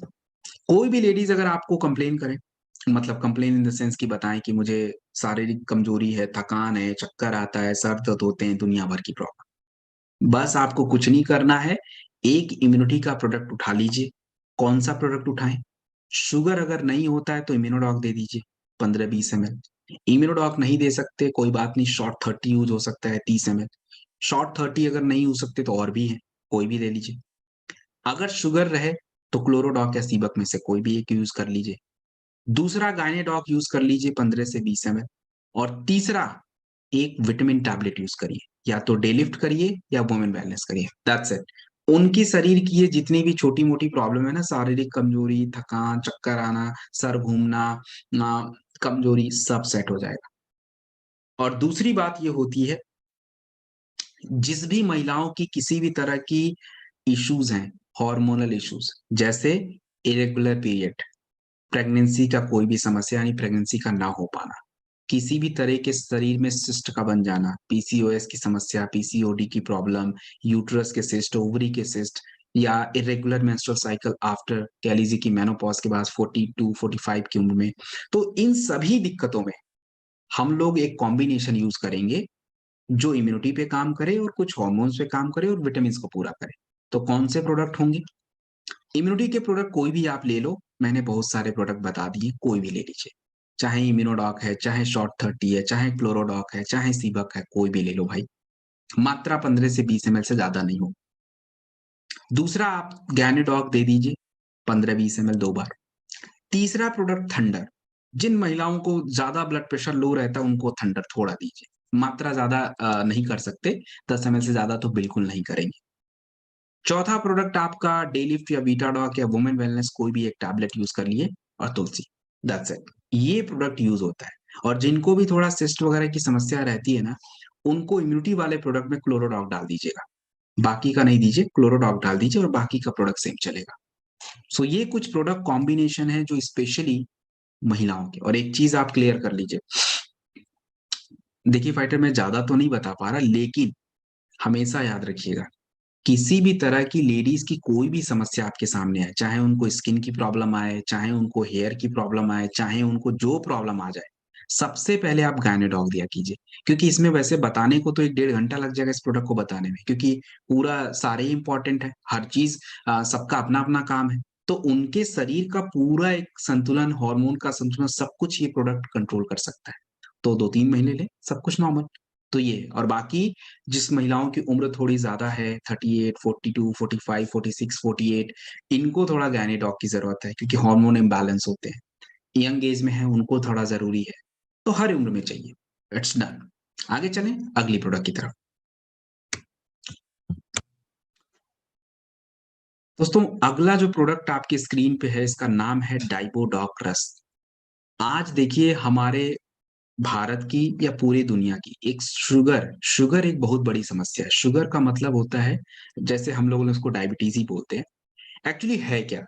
कोई भी लेडीज अगर आपको कंप्लेन करे, मतलब कंप्लेन इन द सेंस कि बताएं कि मुझे शारीरिक कमजोरी है, थकान है, चक्कर आता है, सर दर्द होते हैं, दुनिया भर की प्रॉब्लम, बस आपको कुछ नहीं करना है, एक इम्यूनिटी का प्रोडक्ट उठा लीजिए। कौन सा प्रोडक्ट उठाएं? शुगर अगर नहीं होता है तो इम्यूनोडॉक दे दीजिए, 15-20 ml। इम्यूनोडॉक नहीं दे सकते, कोई बात नहीं, शॉर्ट 30 यूज हो सकता है, 30 ml। शॉर्ट 30 अगर नहीं हो सकते तो और भी है, कोई भी ले लीजिए। अगर शुगर रहे तो क्लोरोडॉक या सीबक में से कोई भी एक यूज कर लीजिए। दूसरा, गायनेडॉक यूज कर लीजिए 15 से 20 ml। और तीसरा, एक विटामिन टैबलेट यूज करिए, या तो डे लिफ्ट करिए या वुमेन वेलनेस करिए, दैट्स इट। उनकी शरीर की ये जितनी भी छोटी मोटी प्रॉब्लम है ना, शारीरिक कमजोरी, थकान, चक्कर आना, सर घूमना, कमजोरी, सब सेट हो जाएगा। और दूसरी बात ये होती है, जिस भी महिलाओं की किसी भी तरह की इश्यूज हैं, हार्मोनल इश्यूज, जैसे इरेगुलर पीरियड, प्रेगनेंसी का कोई भी समस्या, यानी प्रेगनेंसी का ना हो पाना, किसी भी तरह के शरीर में सिस्ट का बन जाना, पीसीओएस की समस्या, पीसीओडी की प्रॉब्लम, यूट्रस के सिस्ट, ओवरी के सिस्ट, या इरेगुलर मेंस्ट्रुअल साइकिल आफ्टर, कह लीजिए कि मेनोपॉज के बाद 42-45 की उम्र में, तो इन सभी दिक्कतों में हम लोग एक कॉम्बिनेशन यूज करेंगे, जो इम्यूनिटी पे काम करे और कुछ हॉर्मोन्स पे काम करे और विटामिन को पूरा करे। तो कौन से प्रोडक्ट होंगे? इम्यूनिटी के प्रोडक्ट कोई भी आप ले लो, मैंने बहुत सारे प्रोडक्ट बता दिए, कोई भी ले लीजिए। चाहे इम्यूनोडॉक है, चाहे शॉर्ट 30 है, चाहे क्लोरोडॉक है, चाहे सीबक है, कोई भी ले लो भाई। मात्रा 15 से 20 ml से ज्यादा नहीं हो। दूसरा, आप गैनेडॉक दे दीजिए 15-20 ml 2 बार। तीसरा प्रोडक्ट थंडर, जिन महिलाओं को ज्यादा ब्लड प्रेशर लो रहता है उनको थंडर थोड़ा दीजिए, मात्रा ज्यादा नहीं कर सकते, 10 ml से ज्यादा तो बिल्कुल नहीं करेंगे। चौथा प्रोडक्ट आपका डेलिफ्ट या वीटाडॉक या वुमेन वेलनेस, कोई भी एक टैबलेट यूज कर लिए, और तुलसी, दैट्स इट। ये प्रोडक्ट यूज होता है। और जिनको भी थोड़ा सिस्ट वगैरह की समस्या रहती है ना, उनको इम्यूनिटी वाले प्रोडक्ट में क्लोरोडॉक डाल दीजिएगा, बाकी का नहीं दीजिए, क्लोरोडॉक डाल दीजिए, और बाकी का प्रोडक्ट सेम चलेगा। सो ये कुछ प्रोडक्ट कॉम्बिनेशन है जो स्पेशली महिलाओं के। और एक चीज आप क्लियर कर लीजिए, देखिए फाइटर, मैं ज्यादा तो नहीं बता पा रहा, लेकिन हमेशा याद रखिएगा, किसी भी तरह की लेडीज की कोई भी समस्या आपके सामने आए, चाहे उनको स्किन की प्रॉब्लम आए, चाहे उनको हेयर की प्रॉब्लम आए, चाहे उनको जो प्रॉब्लम आ जाए, सबसे पहले आप गायनेडॉग दिया कीजिए। क्योंकि इसमें वैसे बताने को तो 1-1.5 घंटा लग जाएगा इस प्रोडक्ट को बताने में, क्योंकि पूरा सारे ही इंपॉर्टेंट है, हर चीज सबका अपना अपना काम है। तो उनके शरीर का पूरा एक संतुलन, हार्मोन का संतुलन, सब कुछ ये प्रोडक्ट कंट्रोल कर सकता है। तो 2-3 महीने ले, सब कुछ नॉर्मल। तो ये, और बाकी जिस महिलाओं की उम्र थोड़ी ज्यादा है, 38, 42, 45, 46, 48, इनको थोड़ा गायनेडॉग की जरूरत है, क्योंकि हार्मोन इम्बैलेंस होते हैं। यंग एज में है, उनको थोड़ा जरूरी है। तो हर उम्र में चाहिए। It's done. आगे चलें अगली प्रोडक्ट की तरफ। दोस्तों, अगला जो प्रोडक्ट आपकी स्क्रीन पे है, इसका नाम है डाइबोडॉक रस। आज देखिए, हमारे भारत की या पूरी दुनिया की एक शुगर शुगर एक बहुत बड़ी समस्या है। शुगर का मतलब होता है, जैसे हम लोग उसको डायबिटीज ही बोलते हैं। एक्चुअली है क्या?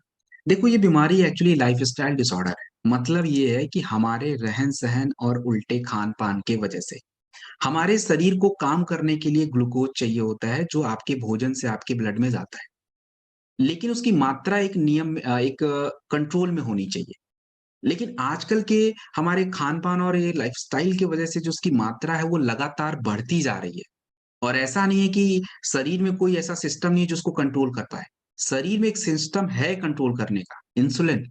देखो, ये बीमारी एक्चुअली लाइफस्टाइल डिसऑर्डर है। मतलब ये है कि हमारे रहन सहन और उल्टे खान पान के वजह से हमारे शरीर को काम करने के लिए ग्लूकोज चाहिए होता है, जो आपके भोजन से आपके ब्लड में जाता है। लेकिन उसकी मात्रा एक नियम एक कंट्रोल में होनी चाहिए। लेकिन आजकल के हमारे खान-पान और ये लाइफ़स्टाइल की वज़ह से जो उसकी मात्रा है, वो लगातार बढ़ती जा रही है। और ऐसा नहीं है कि शरीर में कोई ऐसा सिस्टम नहीं है जो उसको कंट्रोल कर पाए। शरीर में एक सिस्टम है कंट्रोल करने का, इंसुलिन,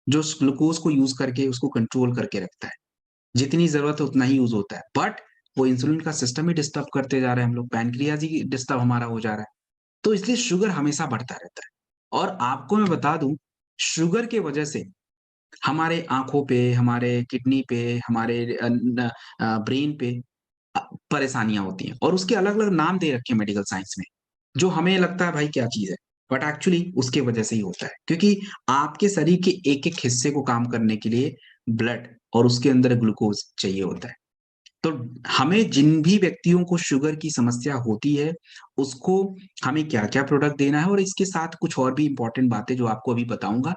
जो उस ग्लूकोज़ को यूज़ करके उसको कंट्रोल करके रखता है। जितनी ज़रूरत है उतना ही यूज़ होता है। बट वो इंसुलिन का सिस्टम ही डिस्टर्ब करते जा रहे हैं हम लोग, पैनक्रियाज़ ही डिस्टर्ब हमारा हो जा रहा है। तो इसलिए शुगर हमेशा बढ़ता रहता है। और आपको मैं बता दूँ, शुगर के वज़ह से हमारे आँखों पे, हमारे किडनी पे, हमारे ब्रेन पे अ, परेशानियाँ होती हैं, और उसके अलग-अलग नाम दे रखे हैं मेडिकल साइंस में, जो हमें लगता है भाई क्या चीज़ है, बट एक्चुअली उसके वजह से ही होता है। क्योंकि आपके शरीर के एक-एक हिस्से को काम करने के लिए ब्लड और उसके अंदर ग्लूकोज़ चाहिए होता है। तो हमें जिन भी व्यक्तियों को शुगर की समस्या होती है, उसको हमें क्या-क्या प्रोडक्ट देना है, और इसके साथ कुछ और भी इम्पोर्टेंट बातें जो आपको अभी बताऊँगा,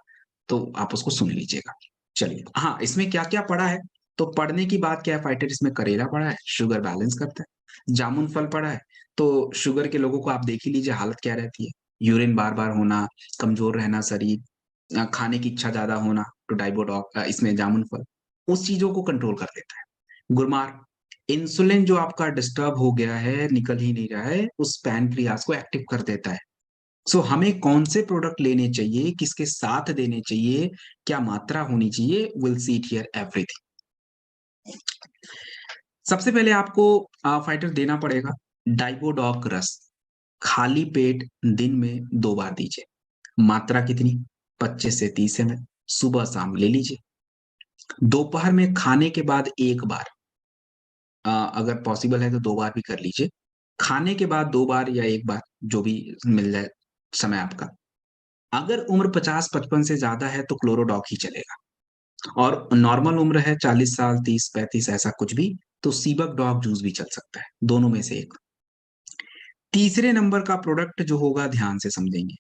तो आप उसको सुन लीजिएगा। चलिए, हाँ, इसमें क्या-क्या पड़ा है, तो पढ़ने की बात क्या है फाइटर, इसमें करेला पड़ा है, शुगर बैलेंस करता है। जामुन फल पड़ा है, तो शुगर के लोगों को आप देख ही लीजिए हालत क्या रहती है। यूरिन बार-बार होना, कमज़ोर रहना शरीर, खाने की इच्छा ज़्यादा होना, तो इसमें जामुन फल, उस चीज़ों को कंट्रोल कर देता है। गुड़मार, इंसुलिन जो आपका डिस्टर्ब हो गया है, निकल ही नहीं रहा है, उस पैनक्रियाज़ को एक्टिव कर देता है। सो हमें कौन से प्रोडक्ट लेने चाहिए, किसके साथ देने चाहिए, क्या मात्रा होनी चाहिए, will see it here everything. सबसे पहले आपको फाइटर देना पड़ेगा डाइबोडॉक रस। खाली पेट दिन में 2 बार दीजिए। मात्रा कितनी? 25 से 30 एमएल, सुबह-शाम ले लीजिए। दोपहर में खाने के बाद 1 बार, अगर पॉसिबल है तो 2 बार भी कर लीजिए। खाने के बाद 2 बार या 1 बार, जो भी मिल जाए समय आपका। अगर उम्र 50-55 से ज़्यादा है तो क्लोरोडॉक ही चलेगा, और नॉर्मल उम्र है 40 साल, 30-35 ऐसा कुछ भी, तो सीबक डॉग जूस भी चल सकता है, दोनों में से एक। तीसरे नंबर का प्रोडक्ट जो होगा, ध्यान से समझेंगे।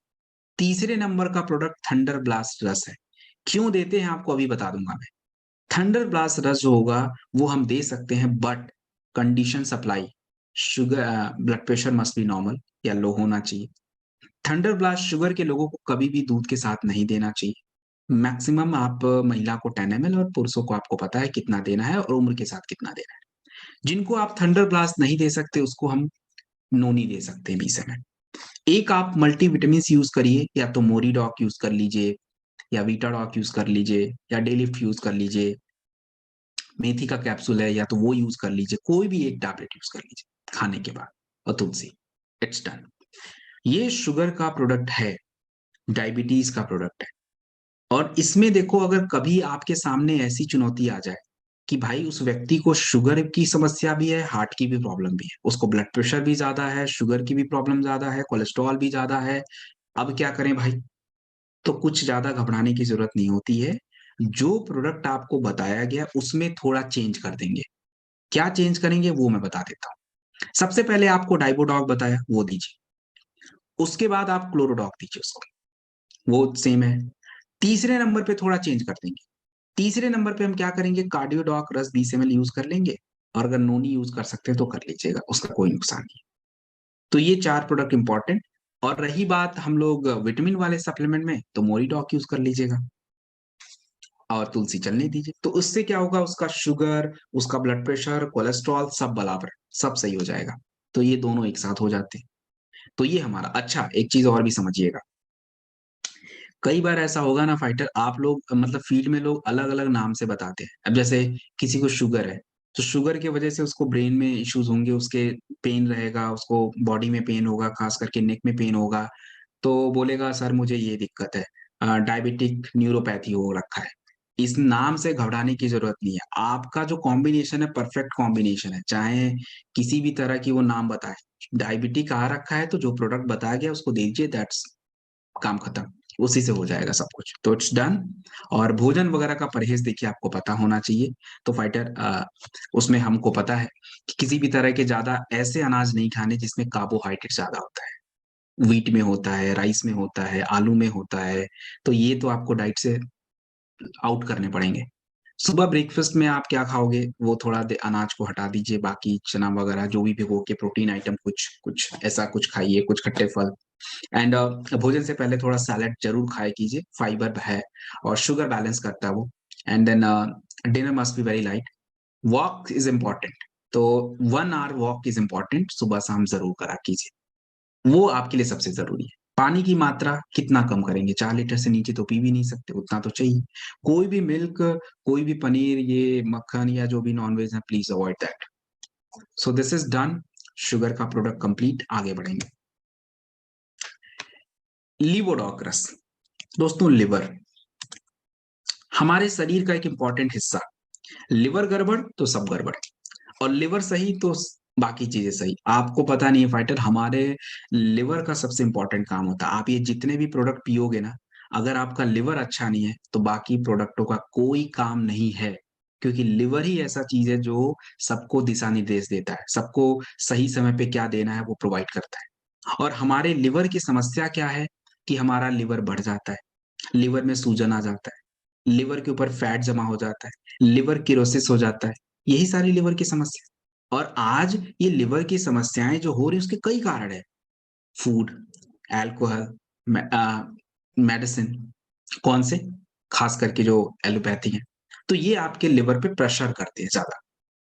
तीसरे नंबर का प्रोडक्ट थंडर ब्लास्ट रस है। क्यों देते हैं आपको अभी बता दूँगा मैं। थंडर ब्लास्ट रस जो होगा वो हम दे सकते हैं, but condition supply, blood pressure must be normal या लो होना चाहिए। थंडर ब्लास्ट शुगर के लोगों को कभी भी दूध के साथ नहीं देना चाहिए। मैक्सिमम आप महिला को 10 एमएल और पुरुषों को आपको पता है कितना देना है और उम्र के साथ कितना देना है। जिनको आप थंडर ब्लास्ट नहीं दे सकते, उसको हम नोनी दे सकते हैं 20 एमएल। एक आप मल्टीविटामिन्स यूज़ करिए, या तो मोरीडॉक यूज़ कर लीजिए, या वीटाडॉक यूज़ कर लीजिए, या डेलिफ्ट यूज़ कर लीजिए। मेथी का कैप्सूल है, या तो वो यूज़ कर लीजिए, कोई भी एक टैबलेट यूज़ कर लीजिए खाने के बाद, और तुलसी। It's done. ये शुगर का प्रोडक्ट है, डायबिटीज़ का प्रोडक्ट है। और इसमें देखो, अगर कभी आपके सामने ऐसी चुनौती आ जाए कि भाई उस व्यक्ति को शुगर की समस्या भी है, हार्ट की भी प्रॉब्लम भी है, उसको ब्लड प्रेशर भी ज़्यादा है, शुगर की भी प्रॉब्लम ज़्यादा है, कोलेस्ट्रॉल भी ज़्यादा है, अब क्या करें भाई? तो कुछ ज़्यादा घबराने की ज़रूरत नहीं होती है। जो प्रोडक्ट आपको बताया गया उसमें थोड़ा चेंज कर देंगे। क्या चेंज करेंगे वो मैं बता देता हूँ। सबसे पहले आपको डाइबोडॉक बताया, वो दीजिए। उसके बाद आप क्लोरोडॉक दीजिए उसको, वो सेम है। तीसरे नंबर पे थोड़ा चेंज कर देंगे। तीसरे नंबर पे हम क्या करेंगे, कार्डियोडॉक रस 20 ml यूज कर लेंगे, और अगर नोनी यूज कर सकते हैं तो कर लीजिएगा, उसका कोई नुकसान नहीं। तो ये 4 प्रोडक्ट इंपॉर्टेंट। और रही बात हम लोग विटामिन वाले सप्लीमेंट में, तो मोरीडॉक यूज कर लीजिएगा और तुलसी चलने दीजिए। तो उससे क्या होगा, उसका शुगर, उसका ब्लड प्रेशर, कोलेस्ट्रॉल सब बराबर, सब सही हो जाएगा। तो ये दोनों एक साथ हो जाते हैं। तो ये हमारा अच्छा, एक चीज और भी समझिएगा, कई बार ऐसा होगा ना फाइटर, आप लोग मतलब फील्ड में लोग अलग अलग नाम से बताते हैं। अब जैसे किसी को शुगर है, तो शुगर की वजह से उसको ब्रेन में इश्यूज होंगे, उसके पेन रहेगा, उसको बॉडी में पेन होगा, खास करके नेक में पेन होगा, तो बोलेगा सर मुझे ये दिक्कत है, डायबिटिक न्यूरोपैथी हो रखा है। इस नाम से घबराने की जरूरत नहीं है, आपका जो कॉम्बिनेशन है परफेक्ट कॉम्बिनेशन है, चाहे किसी भी तरह की वो नाम बताए। डायबिटिक आ रखा है तो जो प्रोडक्ट बताया गया उसको दीजिए, दैट्स काम खत्म, उसी से हो जाएगा सब कुछ, तो इट्स डन। और भोजन वगैरह का परहेज देखिए आपको पता होना चाहिए। तो फाइटर उसमें हमको पता है कि किसी भी तरह के ज्यादा ऐसे अनाज नहीं खाने जिसमें कार्बोहाइड्रेट ज्यादा होता है। व्हीट में होता है, राइस में होता है, आलू में होता है, तो ये तो आपको डाइट से आउट करने पड़ेंगे। सुबह ब्रेकफास्ट में आप क्या खाओगे, वो थोड़ा अनाज को हटा दीजिए, बाकी चना वगैरह जो भी भिगो के प्रोटीन आइटम कुछ कुछ ऐसा कुछ खाइए, कुछ खट्टे फल। एंड भोजन से पहले थोड़ा सैलेड जरूर खाया कीजिए, फाइबर है और शुगर बैलेंस करता है वो। And then dinner must be very light. Walk is important, तो 1 hour वॉक इज इम्पोर्टेंट, सुबह शाम जरूर करा कीजिए, वो आपके लिए सबसे जरूरी है। पानी की मात्रा कितना कम करेंगे, 4 लीटर से नीचे तो पी भी नहीं सकते, उतना तो चाहिए। कोई भी मिल्क, कोई भी पनीर, ये मक्खन या जो भी नॉनवेज है, please avoid that. So this is done, sugar का प्रोडक्ट कंप्लीट, आगे बढ़ेंगे। लिवोडॉक्रस, दोस्तों लिवर हमारे शरीर का एक इंपॉर्टेंट हिस्सा। लिवर गड़बड़ तो सब गड़बड़, और लिवर सही तो बाकी चीजें सही। आपको पता नहीं है फाइटर, हमारे लिवर का सबसे इंपॉर्टेंट काम होता है। आप ये जितने भी प्रोडक्ट पियोगे ना, अगर आपका लिवर अच्छा नहीं है तो बाकी प्रोडक्टों का कोई काम नहीं है, क्योंकि लिवर ही ऐसा चीज है जो सबको दिशा निर्देश देता है, सबको सही समय पे क्या देना है वो प्रोवाइड करता है। और हमारे लिवर की समस्या क्या है कि हमारा लिवर बढ़ जाता है, लिवर में सूजन आ जाता है, लिवर के ऊपर फैट जमा हो जाता है, लिवर किरोसिस हो जाता है, यही सारी लिवर की समस्या। और आज ये लिवर की समस्याएं जो हो रही है उसके कई कारण है। फूड, अल्कोहल, मेडिसिन, कौन से, खास करके जो एलोपैथी है, तो ये आपके लिवर पे प्रेशर करते हैं ज्यादा।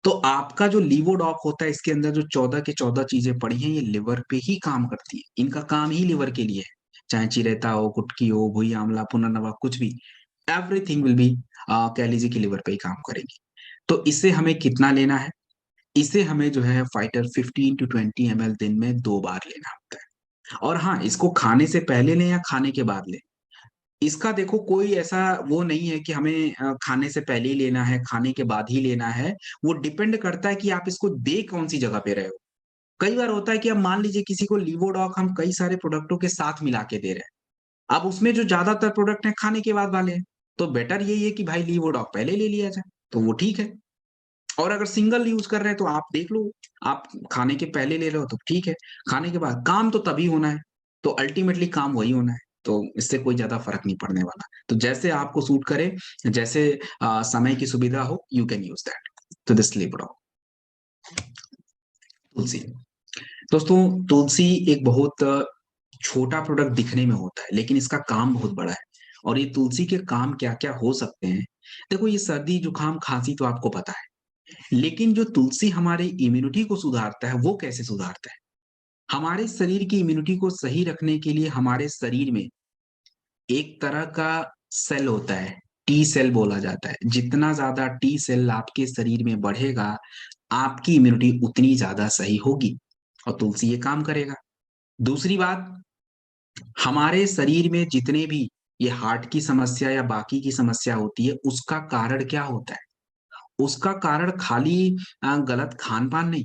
तो आपका जो लीवोडॉक होता है, इसके अंदर जो 14 के 14 चीजें पड़ी हैं, ये लिवर पे ही काम करती है, इनका काम ही लिवर के लिए है। चाहे चिरेता हो, गुटकी हो, भुई आंवला, पुनर्नवा, कुछ भी, एवरीथिंग विल बी, कह लीजिए कि लिवर पे ही काम करेंगी। तो इसे हमें कितना लेना है, इसे हमें जो है फाइटर 15 to 20 ml दिन में 2 बार लेना होता है। और हाँ, इसको खाने से पहले लें या खाने के बाद लें, इसका देखो कोई ऐसा वो नहीं है कि हमें खाने से पहले ही लेना है, खाने के बाद ही लेना है। वो डिपेंड करता है कि आप इसको दे कौन सी जगह पे रहे हो। कई बार होता है कि अब मान लीजिए किसी को लीवोडॉक हम कई सारे प्रोडक्टों के साथ मिला के दे रहे हैं, अब उसमें जो ज्यादातर प्रोडक्ट हैं खाने के बाद वाले हैं, तो बेटर यही है कि भाई लीवोडॉक पहले ले लिया जाए, तो वो ठीक है। और अगर सिंगल यूज कर रहे हैं तो आप देख लो, आप खाने के पहले ले लो तो ठीक है, खाने के बाद काम तो तभी होना है, तो अल्टीमेटली काम वही होना है, तो इससे कोई ज्यादा फर्क नहीं पड़ने वाला। तो जैसे आपको सूट करे, जैसे समय की सुविधा हो, यू कैन यूज दैट। तो दिस लिबरो, तुलसी, दोस्तों तुलसी एक बहुत छोटा प्रोडक्ट दिखने में होता है, लेकिन इसका काम बहुत बड़ा है। और ये तुलसी के काम क्या क्या हो सकते हैं, देखो ये सर्दी जुकाम खांसी तो आपको पता है, लेकिन जो तुलसी हमारे इम्यूनिटी को सुधारता है वो कैसे सुधारता है। हमारे शरीर की इम्यूनिटी को सही रखने के लिए हमारे शरीर में एक तरह का सेल होता है, टी सेल बोला जाता है। जितना ज्यादा टी सेल आपके शरीर में बढ़ेगा, आपकी इम्यूनिटी उतनी ज्यादा सही होगी, और तुलसी ये काम करेगा। दूसरी बात, हमारे शरीर में जितने भी ये हार्ट की समस्या या बाकी की समस्या होती है, उसका कारण क्या होता है, उसका कारण खाली गलत खान पान नहीं,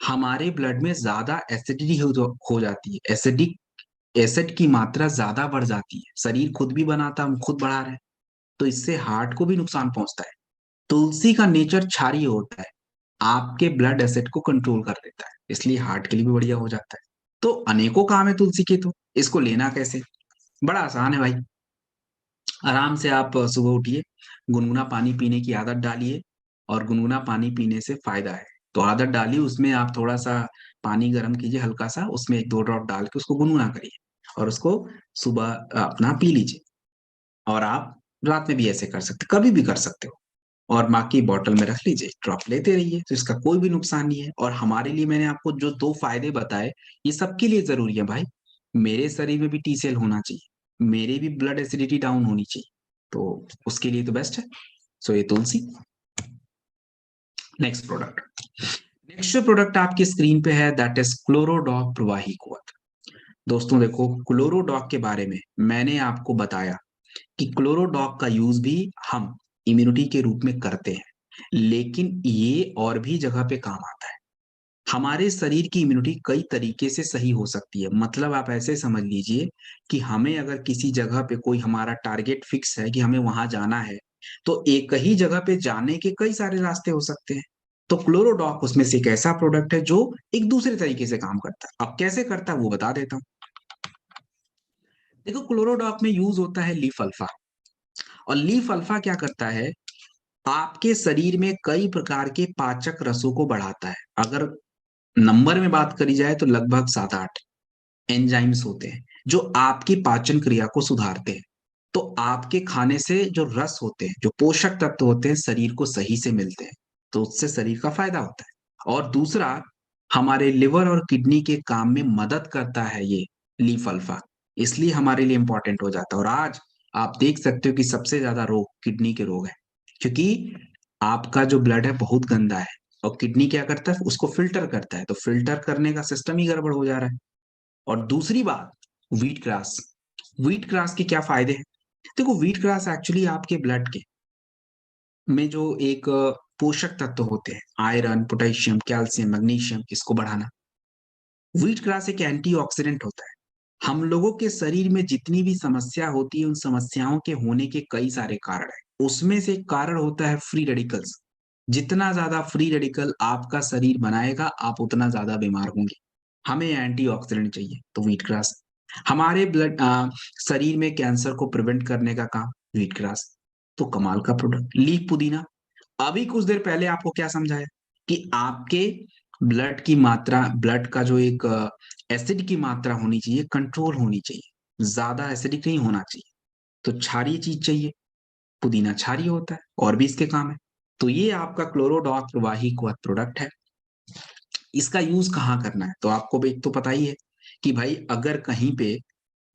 हमारे ब्लड में ज्यादा एसिडिटी हो जाती है, एसिडिक एसिड की मात्रा ज्यादा बढ़ जाती है, शरीर खुद भी बनाता, हम खुद बढ़ा रहे हैं, तो इससे हार्ट को भी नुकसान पहुंचता है। तुलसी का नेचर क्षारीय होता है, आपके ब्लड एसिड को कंट्रोल कर देता है, इसलिए हार्ट के लिए भी बढ़िया हो जाता है। तो अनेकों काम है तुलसी के, तो इसको लेना कैसे, बड़ा आसान है भाई। आराम से आप सुबह उठिए, गुनगुना पानी पीने की आदत डालिए और गुनगुना पानी पीने से फायदा है। तो आदत डालिए, उसमें आप थोड़ा-सा पानी गरम कीजिए हल्का-सा, उसमें 1-2 ड्रॉप डाल के उसको गुनगुना करिए और उसको सुबह अपना पी लीजिए। और आप रात में भी ऐसे कर सकते कभी भी कर सकते हो और माँ की बॉटल में रख लीजिए, ड्रॉप लेते रहिए, तो इसका कोई भी नुकसान नहीं है। और हमारे लिए मैंने आपको जो 2 फ़ायदे बताए, ये सबके लिए ज़रूरी है भाई। मेरे शरीर में भी टी सेल होना चाहिए, मेरी भी ब्लड एसिडिटी डाउन होनी चाहिए, तो उसके लिए तो बेस्ट है। सो ये तुलसी। Next product. नेक्स्ट जो प्रोडक्ट आपकी स्क्रीन पे है दैट इज़ क्लोरोडॉक प्रवाही कुआँ। दोस्तों देखो, क्लोरोडॉक के बारे में मैंने आपको बताया कि क्लोरोडॉक का यूज़ भी हम इम्यूनिटी के रूप में करते हैं, लेकिन ये और भी जगह पे काम आता है। हमारे शरीर की इम्यूनिटी कई तरीके से सही हो सकती है। मतलब आप ऐसे समझ लीजिए कि हमें अगर किसी जगह पे कोई हमारा टारगेट फिक्स है कि हमें वहाँ जाना है, तो एक ही जगह पे जाने के कई सारे रास्ते हो सकते हैं। तो क्लोरोडॉक उसमें से एक ऐसा प्रोडक्ट है जो एक दूसरे तरीके से काम करता है। अब कैसे करता है वो बता देता हूँ। देखो, क्लोरोडॉक में यूज़ होता है लीफ अल्फा। और लीफ अल्फा क्या करता है, आपके शरीर में कई प्रकार के पाचक रसों को बढ़ाता है। अगर नंबर में बात करी जाए तो लगभग 7-8 एंजाइम्स होते हैं, जो आपकी पाचन क्रिया को सुधारते हैं। तो आपके खाने से जो रस होते हैं, जो पोषक तत्व होते हैं, शरीर को सही से मिलते हैं, तो उससे शरीर का फायदा होता है। और दूसरा, हमारे लिवर और किडनी के काम में मदद करता है ये लीफ अल्फा, इसलिए हमारे लिए इम्पोर्टेंट हो जाता है। और आज आप देख सकते हो कि सबसे ज्यादा रोग किडनी के रोग है, क्योंकि आपका जो ब्लड है बहुत गंदा है और किडनी क्या करता है, उसको फिल्टर करता है, तो फिल्टर करने का सिस्टम ही गड़बड़ हो जा रहा है। और दूसरी बात, व्हीट ग्रास। व्हीट ग्रास के क्या फायदे हैं? देखो, व्हीट ग्रास एक्चुअली आपके ब्लड के में जो एक पोषक तत्व होते हैं, आयरन, पोटेशियम, कैल्शियम, मैग्नीशियम, इसको बढ़ाना। व्हीट ग्रास एक एंटीऑक्सीडेंट होता है। हम लोगों के शरीर में जितनी भी समस्या होती है, उन समस्याओं के होने के कई सारे कारण हैं। उसमें से एक कारण होता है फ्री रेडिकल्स। जितना ज्यादा फ्री रेडिकल आपका शरीर बनाएगा, आप उतना ज्यादा बीमार होंगे। हमें एंटीऑक्सीडेंट चाहिए, तो व्हीट ग्रास। हमारे शरीर में कैंसर को प्रिवेंट करने का काम, व्हीट ग्रास। तो कमाल का प्रोडक्ट। लीफ पुदीना, अभी कुछ देर पहले आपको क्या समझाया कि आपके ब्लड की मात्रा, ब्लड का जो एक एसिड की मात्रा होनी चाहिए, कंट्रोल होनी चाहिए, ज्यादा एसिडिक नहीं होना चाहिए। तो क्षारीय चीज चाहिए, पुदीना क्षारीय होता है और भी इसके काम है। तो ये आपका क्लोरोडॉक प्रवाही प्रोडक्ट है। इसका यूज कहाँ करना है, तो आपको भी एक तो पता ही है कि भाई अगर कहीं पे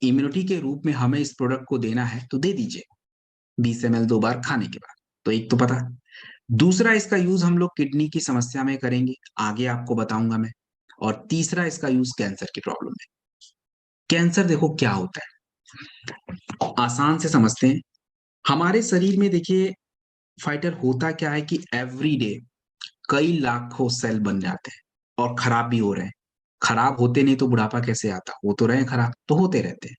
इम्यूनिटी के रूप में हमें इस प्रोडक्ट को देना है तो दे दीजिए, 20 ml 2 बार खाने के बाद। तो एक तो पता। दूसरा, इसका यूज हम लोग किडनी की समस्या में करेंगे, आगे आपको बताऊंगा मैं। और तीसरा, इसका यूज कैंसर की प्रॉब्लम में। कैंसर देखो क्या होता है, आसान से समझते हैं। हमारे शरीर में देखिए फाइटर होता क्या है कि एवरी डे कई लाखों सेल बन जाते हैं और खराब भी हो रहे हैं। खराब होते नहीं तो बुढ़ापा कैसे आता, हो तो रहे हैं खराब, तो होते रहते हैं।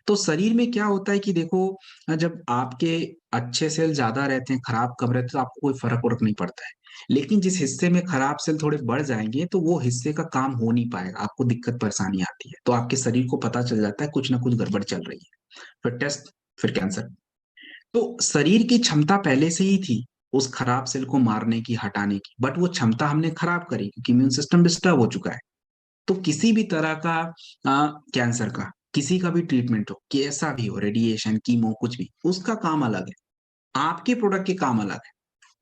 तो शरीर में क्या होता है कि देखो, जब आपके अच्छे सेल ज्यादा रहते हैं, खराब कम रहते हैं, तो आपको कोई फर्क वरक नहीं पड़ता है। लेकिन जिस हिस्से में खराब सेल थोड़े बढ़ जाएंगे, तो वो हिस्से का काम हो नहीं पाएगा, आपको दिक्कत परेशानी आती है, तो आपके शरीर को पता चल जाता है कुछ ना कुछ गड़बड़ चल रही है। फिर टेस्ट, फिर कैंसर। तो शरीर की क्षमता पहले से ही थी उस खराब सेल को मारने की, हटाने की, बट वो क्षमता हमने खराब करी क्योंकि इम्यून सिस्टम डिस्टर्ब हो चुका है। तो किसी भी तरह का कैंसर का किसी का भी ट्रीटमेंट हो, कैसा भी हो, रेडिएशन, कीमो, कुछ भी, उसका काम अलग है। आपके प्रोडक्ट के काम अलग है।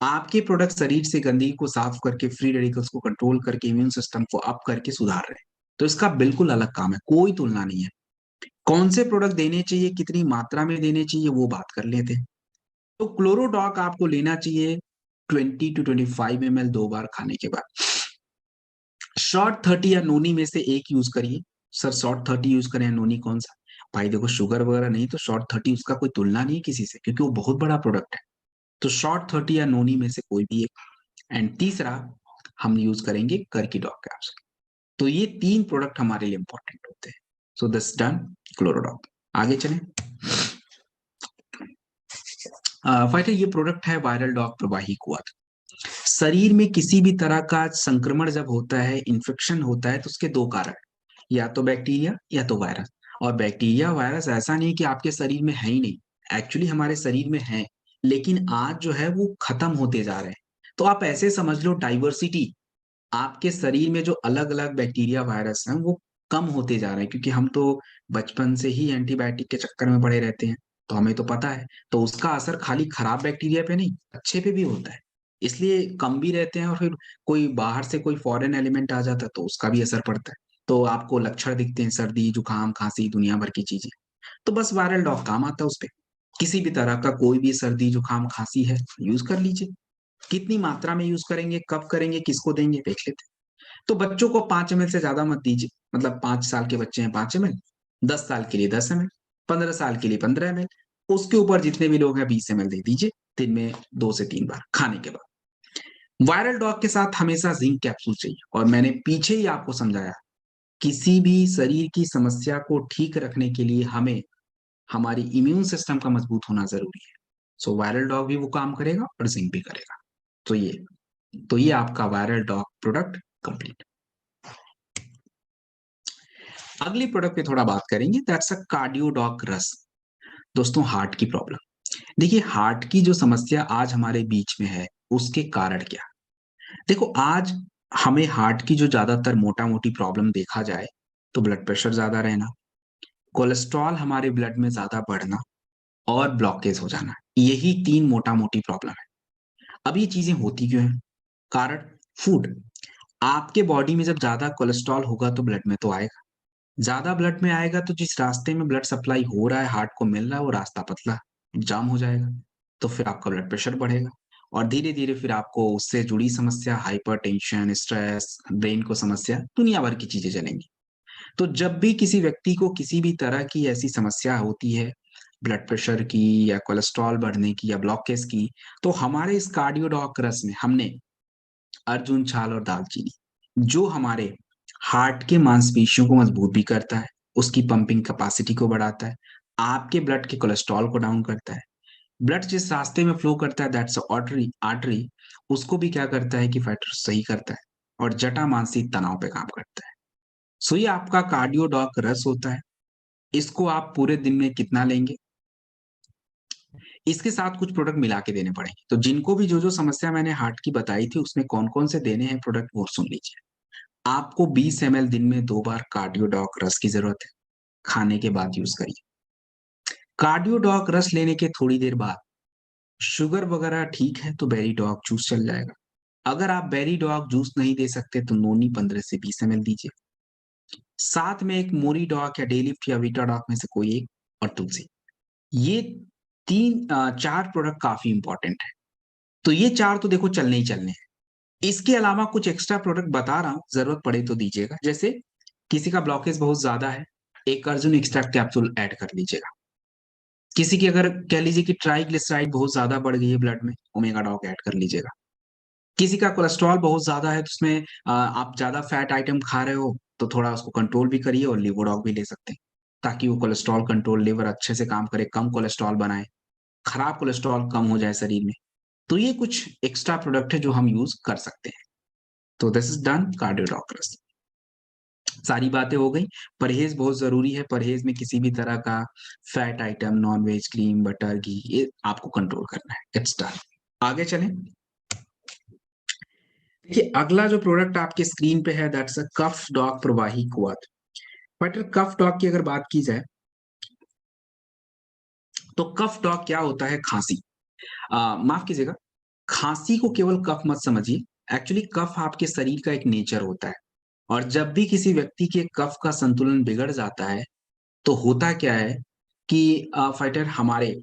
आपके प्रोडक्ट शरीर से गंदगी को साफ करके, फ्री रेडिकल्स को कंट्रोल करके, इम्यून सिस्टम को अप करके सुधार रहे हैं। तो इसका बिल्कुल अलग काम है, कोई तुलना नहीं है। कौन से प्रोडक्ट देने चाहिए, कितनी मात्रा में देने चाहिए, वो बात कर लेते हैं। तो क्लोरोडॉक आपको लेना चाहिए 20 to 25 ml 2 बार खाने के बाद। शॉर्ट 30 या नोनी में से एक यूज करिए। सर शॉर्ट 30 यूज करें या नोनी, कौन सा? भाई देखो, शुगर वगैरह नहीं तो शॉर्ट 30 उसका कोई तुलना नहीं है किसी से, क्योंकि वो बहुत बड़ा प्रोडक्ट है। तो शॉर्ट 30 या नोनी में से कोई भी एक। एंड तीसरा, हम यूज करेंगे करकी डॉग कैप्सूल। तो ये 3 प्रोडक्ट हमारे लिए इंपॉर्टेंट होते हैं। So this done, Chlorodoc. आगे चलें। फाइटर, ये प्रोडक्ट है वायरल डॉग प्रवाही कुआथ। शरीर में किसी भी तरह का संक्रमण जब होता है, इन्फेक्शन होता है, तो उसके 2 कारण, या तो बैक्टीरिया या तो वायरस। और बैक्टीरिया वायरस ऐसा नहीं कि आपके शरीर में है ही नहीं, एक्चुअली हमारे शरीर में हैं, लेकिन आज जो है वो खत्म होते जा रहे हैं। तो आप ऐसे समझ लो डाइवर्सिटी, आपके शरीर में जो अलग-अलग बैक्टीरिया, वायरस हैं, वो कम होते जा रहे हैं क्योंकि हम तो बचपन से ही एंटीबायोटिक के चक्कर में पड़े रहते हैं, तो हमें तो पता है। तो उसका असर खाली खराब बैक्टीरिया पे नहीं, अच्छे पे भी होता है। इसलिए कम भी रहते हैं और फिर कोई बाहर से कोई फॉरेन एलिमेंट आ जाता है तो उसका भी असर पड़ता है। तो आपको लक्षण दिखते हैं सर्दी, जुकाम, खाँसी, दुनिया भर की चीज़ें। तो बस वायरल डॉग काम आता है उसपे। किसी भी तरह का कोई भी सर्दी, जुकाम, खाँसी है, यूज़ कर लीजिए। कितनी मात्रा में यूज़ करेंगे, कब करेंगे, किसको देंगे, देख लेते हैं। तो बच्चों को 5 एमएल से ज़्यादा मत दीजिए। मतलब 5 साल के बच्चे हैं 5 एमएल, 10 साल के लिए 10 एमएल, 15 साल के लिए 15 एमएल, उसके ऊपर जितने भी लोग हैं 20 एमएल दे दीजिए, दिन में 2 से 3 बार खाने के बाद। वायरल डॉग के साथ हमेशा ज़िंक कैप्सूल चाहिए और मैंने पीछे ही आपको समझाया, किसी भी शरीर की समस्या को ठीक रखने के लिए हमें हमारी इम्यून सिस्टम का मजबूत होना ज़रूरी है। सो वायरल डॉग भी वो काम करेगा और ज़िंक भी करेगा। तो ये आपका वायरल डॉग प्रोडक्ट कंप्लीट। अगली प्रोडक्ट पे थोड़ा बात करेंगे, दैट्स अ कार्डियोडॉक रस। दोस्तों, हार्ट की प्रॉब्लम। देखिए, हार्ट की जो समस्या आज हमारे बीच में है, उसके कारण क्या? देखो, आज हमें हार्ट की जो ज़्यादातर मोटा-मोटी प्रॉब्लम देखा जाए, तो ब्लड प्रेशर ज़्यादा रहना, कोलेस्ट्रॉल हमारे ब्लड में ज़्यादा बढ़ना और ब्लॉकेज हो जाना। यही 3 मोटा-मोटी प्रॉब्लम है। अब ये चीज़ें होती क्यों हैं? कारण फूड। आपके बॉडी में जब ज़्यादा कोलेस्ट्रॉल होगा तो ब्लड में तो आएगा। ज़्यादा ब्लड में आएगा तो जिस रास्ते में ब्लड सप्लाई हो रहा है, हार्ट को मिल रहा है, वो रास्ता पतला, जाम हो जाएगा। तो फिर आपका ब्लड प्रेशर बढ़ेगा और धीरे-धीरे फिर आपको उससे जुड़ी समस्या, हाइपरटेंशन, स्ट्रेस, ब्रेन को समस्या, दुनिया भर की चीज़ें चलेंगी। तो जब भी किसी व्यक्ति को किसी भी तरह की ऐसी समस्या होती है, ब्लड प्रेशर की या कोलेस्ट्रॉल बढ़ने की या ब्लॉकेज की, तो हमारे इस कार्डियोडॉक रस में हमने अर्जुन छाल और दालचीनी, जो हमारे हार्ट के मांसपेशियों को मजबूत भी करता है, उसकी पंपिंग कैपेसिटी को बढ़ाता है, आपके ब्लड के कोलेस्ट्रॉल को डाउन करता है। ब्लड जिस रास्ते में फ्लो करता है दैट्स आर्टरी आर्टरी उसको भी क्या करता है कि फाइटर सही करता है और जटा मानसिक तनाव पे काम करता है। सो ये आपका कार्डियोडॉक रस होता है। इसको आप पूरे दिन में कितना लेंगे? इसके साथ कुछ प्रोडक्ट मिला के देने पड़ेंगे। तो जिनको भी जो-जो समस्या मैंने हार्ट की बताई थी उसमें कौन-कौन से देने हैं प्रोडक्ट वो सुन लीजिए। आपको 20 एमएल दिन में 2 बार कार्डियोडॉक रस की ज़रूरत है, खाने के बाद यूज़ करिए। कार्डियोडॉक रस लेने के थोड़ी देर बाद शुगर वगैरह ठीक है तो बेरीडॉग जूस चल जाएगा। अगर आप बेरीडॉग जूस नहीं दे सकते तो नोनी 15 से 20 एमएल दीजिए। साथ में एक मोरीडॉग या डेलिफ्ट या वीटाडॉग में से कोई एक और तुलसी। ये 4 प्रोडक्ट काफ़ी इम्पोर्टेंट है। तो ये 4 तो देखो चलने ही चलने हैं। इसके अलावा कुछ एक्स्ट्रा प्रोडक्ट बता रहा हूँ, ज़रूरत पड़े तो दीजिएगा। जैसे किसी का ब्लॉकेज बहुत ज़्यादा है, एक अर्जुन एक्सट्रैक्ट कैप्सूल ऐड कर लीजिएगा। किसी की अगर कह लीजिए कि ट्राइग्लिसराइड बहुत ज़्यादा बढ़ गई है ब्लड में, ओमेगा डॉग ऐड कर लीजिएगा। किसी का कोलेस्ट्रॉल बहुत ज़्यादा है तो उसमें आप ज़्यादा फैट आइटम खा रहे हो, तो थोड़ा उसको कंट्रोल भी करिए और लिवोडॉग भी ले सकते हैं, ताकि वो कोलेस्ट्रॉल कंट्रोल लिवर अच्छे से काम करे, कम कोलेस्ट्रॉल बनाए, खराब कोलेस्ट्रॉल कम हो जाए शरीर में। तो ये कुछ एक्स्ट्रा प्रोडक्ट है जो हम यूज़ कर सकते हैं। तो दिस इज़ डन कार्डियोडॉक्टर्स। सारी बातें हो गई। परहेज़ बहुत ज़रूरी है, परहेज़ में किसी भी तरह का fat item, non-veg, cream, butter, घी ये आपको कंट्रोल करना है। It's done. आगे चलें। देखिए, अगला जो प्रोडक्ट आपके स्क्रीन पे है दैट्स अ कफ डॉग प्रवाही कुआथ। बट कफ डॉग की अगर बात की जाए, तो कफ डॉग क्या होता है? खाँसी। माफ़ कीजिएगा, खाँसी को केवल कफ मत समझिए, एक्चुअली कफ आपके शरीर का एक नेचर होता है और जब भी किसी व्यक्ति के कफ का संतुलन बिगड़ जाता है, तो होता क्या है कि फाइटर हमारे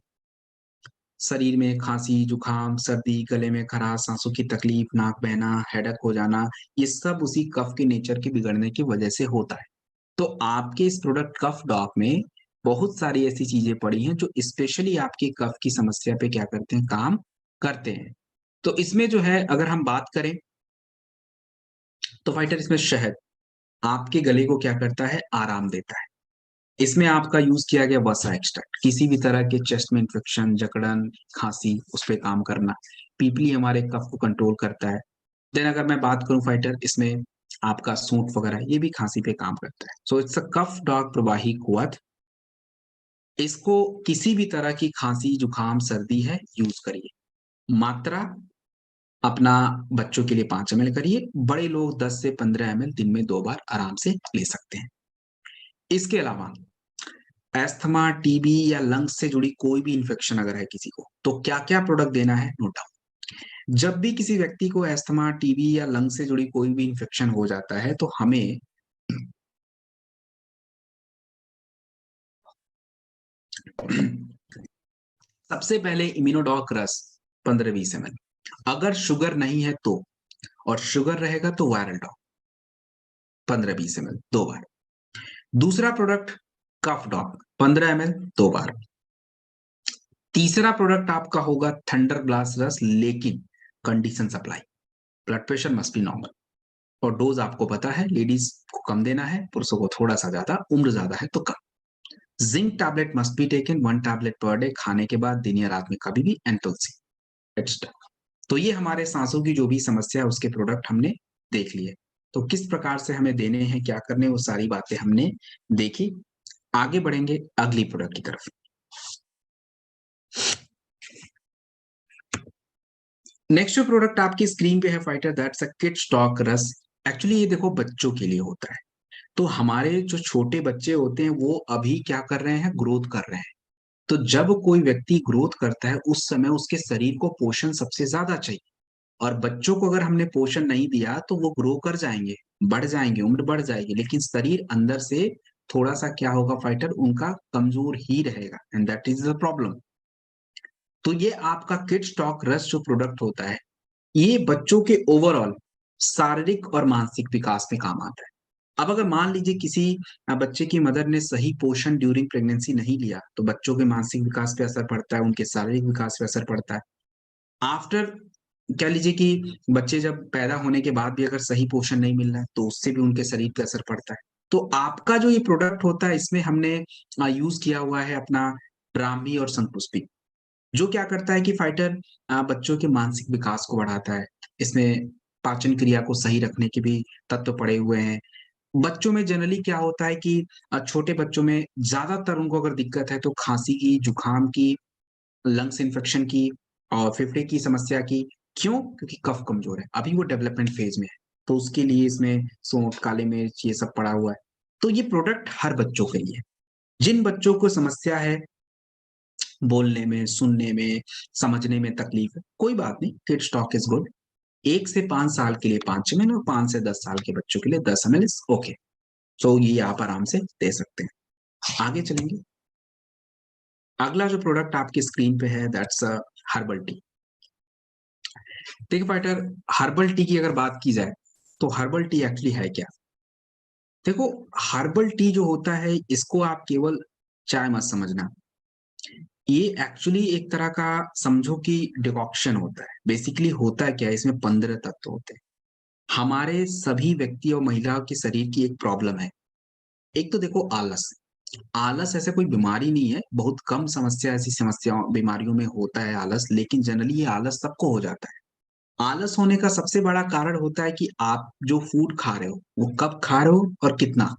शरीर में खाँसी, जुकाम, सर्दी, गले में खराश, साँसों की तकलीफ, नाक बहना, हेडेक हो जाना, ये सब उसी कफ के नेचर के बिगड़ने की वजह से होता है। तो आपके इस प्रोडक्ट कफ डॉक में बहुत सारी ऐसी चीज़ें पड़ी हैं जो स्पेशली आपके कफ की समस्या पे क्या करते हैं, काम करते हैं। तो इसमें जो है अगर हम बात करें, तो फाइटर इसमें शहद आपके गले को क्या करता है, आराम देता है। इसमें आपका यूज़ किया गया वसा एक्सट्रैक्ट, किसी भी तरह के चेस्ट में इन्फेक्शन, जकड़न, खाँसी, उस पे काम करना। पीपली हमारे कफ को कंट्रोल करता है। देन अगर मैं बात करूँ फाइटर, इसमें आपका सूंठ वगैरह ये भी खाँसी पे काम करता है। So it's a cough dog प्रवाही कुआथ। इसको किसी भी तरह की खांसी जुकाम सर्दी है यूज करिए। मात्रा अपना बच्चों के लिए 5 ml करिए, बड़े लोग 10 से 15 ml दिन में 2 बार आराम से ले सकते हैं। इसके अलावा एस्थमा, टीबी या लंग्स से जुड़ी कोई भी इंफेक्शन अगर है किसी को, तो क्या क्या प्रोडक्ट देना है नोट डाउन। जब भी किसी व्यक्ति को एस्थमा, टीबी या लंग से जुड़ी कोई भी इंफेक्शन हो जाता है तो हमें सबसे पहले इम्यूनोडॉक रस 15-20 ml, अगर शुगर नहीं है तो, और शुगर रहेगा तो वायरल डॉक 15-20 ml 2 बार। दूसरा प्रोडक्ट कफ डॉक 15 ml 2 बार। तीसरा प्रोडक्ट आपका होगा थंडर ग्लास रस, लेकिन condition supply, blood pressure must be normal, और डोज आपको पता है लेडीज को कम देना है, पुरुषों को थोड़ा सा ज्यादा, उम्र ज्यादा है तो कम। Zinc tablet must be taken 1 tablet per day, खाने के बाद दिन या रात में कभी भी, एंड तुलसी। एक्स्ट्रा। तो ये हमारे सांसों की जो भी समस्या है उसके प्रोडक्ट हमने देख लिए। तो किस प्रकार से हमें देने हैं, क्या करने, वो सारी बातें हमने देखी। आगे बढ़ेंगे अगली प्रोडक्ट की तरफ। नेक्स्ट जो प्रोडक्ट आपकी स्क्रीन पे है fighter, that's a kid stock रस। एक्चुअली ये देखो बच्चों के लिए होता है। तो हमारे जो छोटे बच्चे होते हैं वो अभी क्या कर रहे हैं, ग्रोथ कर रहे हैं। तो जब कोई व्यक्ति ग्रोथ करता है उस समय उसके शरीर को पोषण सबसे ज्यादा चाहिए, और बच्चों को अगर हमने पोषण नहीं दिया तो वो ग्रो कर जाएंगे, बढ़ जाएंगे, उम्र बढ़ जाएगी, लेकिन शरीर अंदर से थोड़ा सा क्या होगा फाइटर, उनका कमजोर ही रहेगा, and that is the problem. तो ये आपका किड स्टॉक रस जो प्रोडक्ट होता है, ये बच्चों के ओवरऑल शारीरिक और मानसिक विकास में काम आता है। अब अगर मान लीजिए किसी बच्चे की मदर ने सही पोषण ड्यूरिंग प्रेगनेंसी नहीं लिया तो बच्चों के मानसिक विकास पे असर पड़ता है, उनके शारीरिक विकास पे असर पड़ता है। आफ्टर कह लीजिए कि बच्चे जब पैदा होने के बाद भी अगर सही पोषण नहीं मिल रहा है तो उससे भी उनके शरीर पे असर पड़ता है। तो आपका जो ये प्रोडक्ट होता है इसमें हमने यूज किया हुआ है अपना ब्राह्मी और संतुष्टि, जो क्या करता है कि फाइटर बच्चों के मानसिक विकास को बढ़ाता है। इसमें पाचन क्रिया को सही रखने के भी तत्व पड़े हुए हैं। बच्चों में जनरली क्या होता है कि छोटे बच्चों में ज्यादातर उनको अगर दिक्कत है तो खांसी की, जुकाम की, लंग्स इन्फेक्शन की और फेफड़े की समस्या की। क्यों? क्योंकि कफ कमजोर है, अभी वो डेवलपमेंट फेज में है। तो उसके लिए इसमें सौंठ, काली मिर्च ये सब पड़ा हुआ है। तो ये प्रोडक्ट हर बच्चों के लिए, जिन बच्चों को समस्या है बोलने में, सुनने में, समझने में तकलीफ है, कोई बात नहीं, किड स्टॉक इज गुड। 1 से 5 साल के लिए 5 ml और 5 से 10 साल के बच्चों के लिए 10 ml इज ओके। सो ये आप आराम से दे सकते हैं। आगे चलेंगे। अगला जो प्रोडक्ट आपकी स्क्रीन पे है दैट्स हर्बल टी। देखिए फाइटर, हर्बल टी की अगर बात की जाए तो हर्बल टी एक्चुअली है क्या? देखो, हर्बल टी जो होता है इसको आप केवल चाय मत समझना। ये एक्चुअली एक तरह का समझो कि डिकॉक्शन होता है। बेसिकली होता है क्या है, इसमें 15 तत्व होते हैं। हमारे सभी व्यक्ति और महिलाओं के शरीर की एक प्रॉब्लम है। एक तो देखो आलस। आलस ऐसे कोई बीमारी नहीं है, बहुत कम समस्या ऐसी समस्याओं बीमारियों में होता है आलस, लेकिन जनरली ये आलस सबको हो जाता है। आलस होने का सबसे बड़ा कारण होता है कि आप जो फूड खा रहे हो वो कब खा रहे हो और कितना,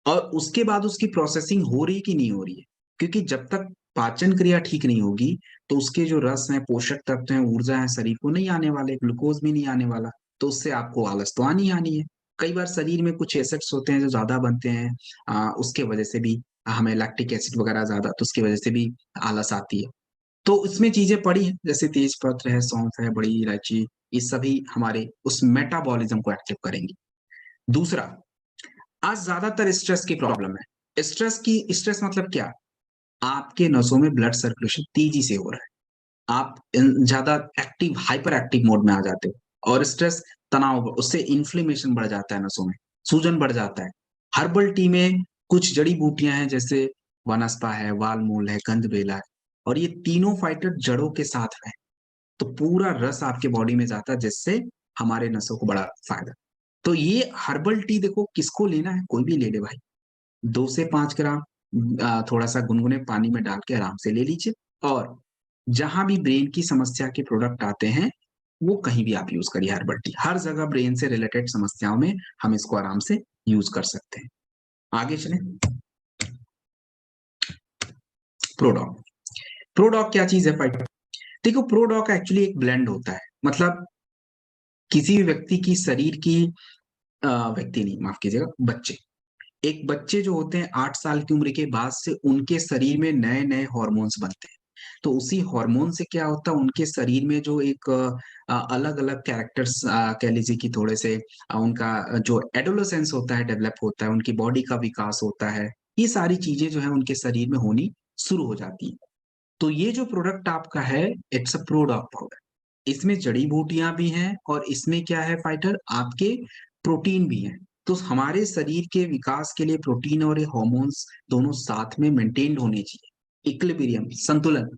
और उसके बाद उसकी प्रोसेसिंग हो रही कि नहीं हो रही है। क्योंकि जब तक पाचन क्रिया ठीक नहीं होगी तो उसके जो रस हैं, पोषक तत्व हैं, ऊर्जा है, शरीर को नहीं आने वाले, ग्लूकोज भी नहीं आने वाला। तो उससे आपको आलस तो आनी आनी है। कई बार शरीर में कुछ एसिड्स होते हैं जो ज्यादा बनते हैं, उसके वजह से भी हमें लैक्टिक एसिड वगैरह ज्यादा, तो उसकी वजह से भी आलस आती है। तो इसमें चीजें पड़ी हैं जैसे तेज पत्र है, सौंफ है, बड़ी इलायची, ये सभी हमारे उस मेटाबॉलिज्म को एक्टिव करेंगे। दूसरा, आज ज्यादातर स्ट्रेस की प्रॉब्लम है। स्ट्रेस मतलब क्या? आपके नसों में ब्लड सर्कुलेशन तेजी से हो रहा है, आप ज्यादा एक्टिव, हाइपर एक्टिव मोड में आ जाते हो, और स्ट्रेस, तनाव, उससे इन्फ्लेमेशन बढ़ जाता है नसों में, सूजन बढ़ जाता है। हर्बल टी में कुछ जड़ी बूटियां हैं जैसे वनस्पा है, वालमूल है, गंधबेला है, और ये तीनों फाइटर जड़ों के साथ है। तो पूरा रस आपके बॉडी में जाता है जिससे हमारे नसों को बड़ा फायदा। तो ये हर्बल टी देखो, किसको लेना है कोई भी ले ले भाई, 2 से 5 ग्राम थोड़ा सा गुनगुने पानी में डाल के आराम से ले लीजिए। और जहां भी ब्रेन की समस्या के प्रोडक्ट आते हैं वो कहीं भी आप यूज करिए। हर्बल टी हर जगह ब्रेन से रिलेटेड समस्याओं में हम इसको आराम से यूज कर सकते हैं। आगे चलें। प्रोडॉक। प्रोडॉक क्या चीज है फाइटर? देखो, प्रोडॉक एक्चुअली एक ब्लेंड होता है, मतलब किसी भी व्यक्ति की शरीर की व्यक्ति नहीं, माफ कीजिएगा, बच्चे, एक बच्चे जो होते हैं 8 साल की उम्र के बाद से उनके शरीर में नए नए हॉर्मोन्स बनते हैं। तो उसी हार्मोन से क्या होता है, उनके शरीर में जो एक अलग अलग कैरेक्टर्स कह लीजिए कि थोड़े से उनका जो एडोलेसेंस होता है डेवलप होता है, उनकी बॉडी का विकास होता है, ये सारी चीजें जो है उनके शरीर में होनी शुरू हो जाती है। तो ये जो प्रोडक्ट आपका है, इट्स अ प्रोडक्ट पाउडर। इसमें जड़ी बूटियां भी हैं और इसमें क्या है फाइटर, आपके प्रोटीन भी हैं। तो हमारे शरीर के विकास के लिए प्रोटीन और ये हॉर्मोन्स दोनों साथ में मेंटेन्ड होने चाहिए, इक्विलिब्रियम, संतुलन।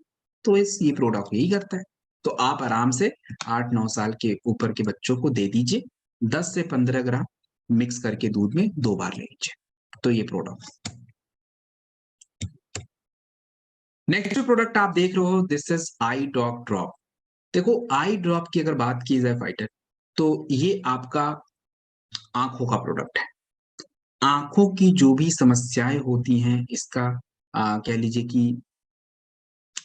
तो इस ये प्रोडक्ट यही करता है। तो आप आराम से 8-9 साल के ऊपर के बच्चों को दे दीजिए, 10 से 15 ग्राम मिक्स करके दूध में 2 बार ले लीजिए। तो ये प्रोडक्ट। नेक्स्ट प्रोडक्ट आप देख रहे हो, this is I drop drop. देखो, आई ड्रॉप की अगर बात की जाए फाइटर, तो ये आपका आंखों का प्रोडक्ट है। आंखों की जो भी समस्याएं होती हैं, इसका कह लीजिए कि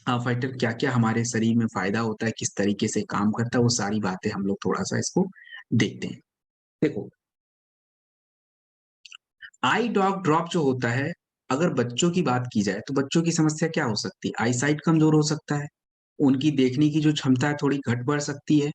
फाइटर क्या क्या हमारे शरीर में फायदा होता है, किस तरीके से काम करता है, वो सारी बातें हम लोग थोड़ा सा इसको देखते हैं। देखो, आई डॉग ड्रॉप जो होता है, अगर बच्चों की बात की जाए तो बच्चों की समस्या क्या हो सकती है? आई साइट कमजोर हो सकता है, उनकी देखने की जो क्षमता है थोड़ी घट बढ़ सकती है,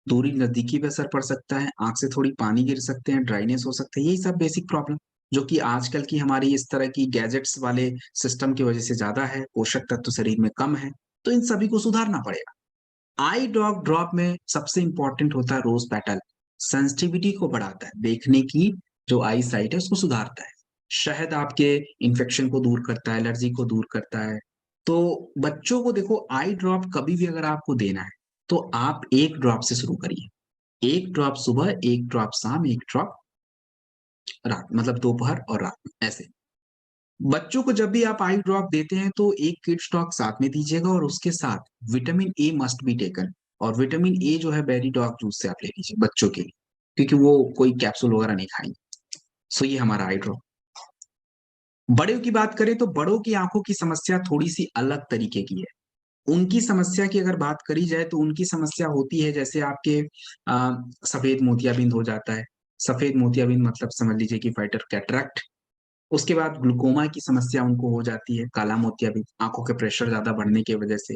दूरी नजदीकी पे असर पड़ सकता है, आंख से थोड़ी पानी गिर सकते हैं, ड्राइनेस हो सकता है, यही सब बेसिक प्रॉब्लम जो कि आजकल की हमारी इस तरह की गैजेट्स वाले सिस्टम की वजह से ज्यादा है, पोषक तत्व शरीर में कम है, तो इन सभी को सुधारना पड़ेगा। आई ड्रॉप ड्रॉप में सबसे इंपॉर्टेंट होता है रोज पेटल, सेंसिटिविटी को बढ़ाता है, देखने की जो आई साइट है उसको सुधारता है। शहद आपके इन्फेक्शन को दूर करता है, एलर्जी को दूर करता है। तो बच्चों को देखो, आई ड्रॉप कभी भी अगर आपको देना है तो आप एक ड्रॉप से शुरू करिए, एक ड्रॉप सुबह, एक ड्रॉप शाम, एक ड्रॉप रात, मतलब दोपहर और रात में, ऐसे। बच्चों को जब भी आप आई ड्रॉप देते हैं तो एक किड स्टॉक साथ में दीजिएगा और उसके साथ vitamin A must be taken. और विटामिन ए जो है बेरी डॉग जूस से आप ले लीजिए बच्चों के लिए, क्योंकि वो कोई कैप्सूल वगैरह नहीं खाएंगे। सो ये हमारा आई ड्रॉप। बड़ों की बात करें तो बड़ों की आंखों की समस्या थोड़ी सी अलग तरीके की है। उनकी समस्या की अगर बात करी जाए तो उनकी समस्या होती है जैसे आपके सफेद मोतियाबिंद हो जाता है। सफेद मोतियाबिंद मतलब समझ लीजिए कि फाइटर कैटरेक्ट। उसके बाद ग्लूकोमा की समस्या उनको हो जाती है, काला मोतियाबिंद, आंखों के प्रेशर ज्यादा बढ़ने की वजह से।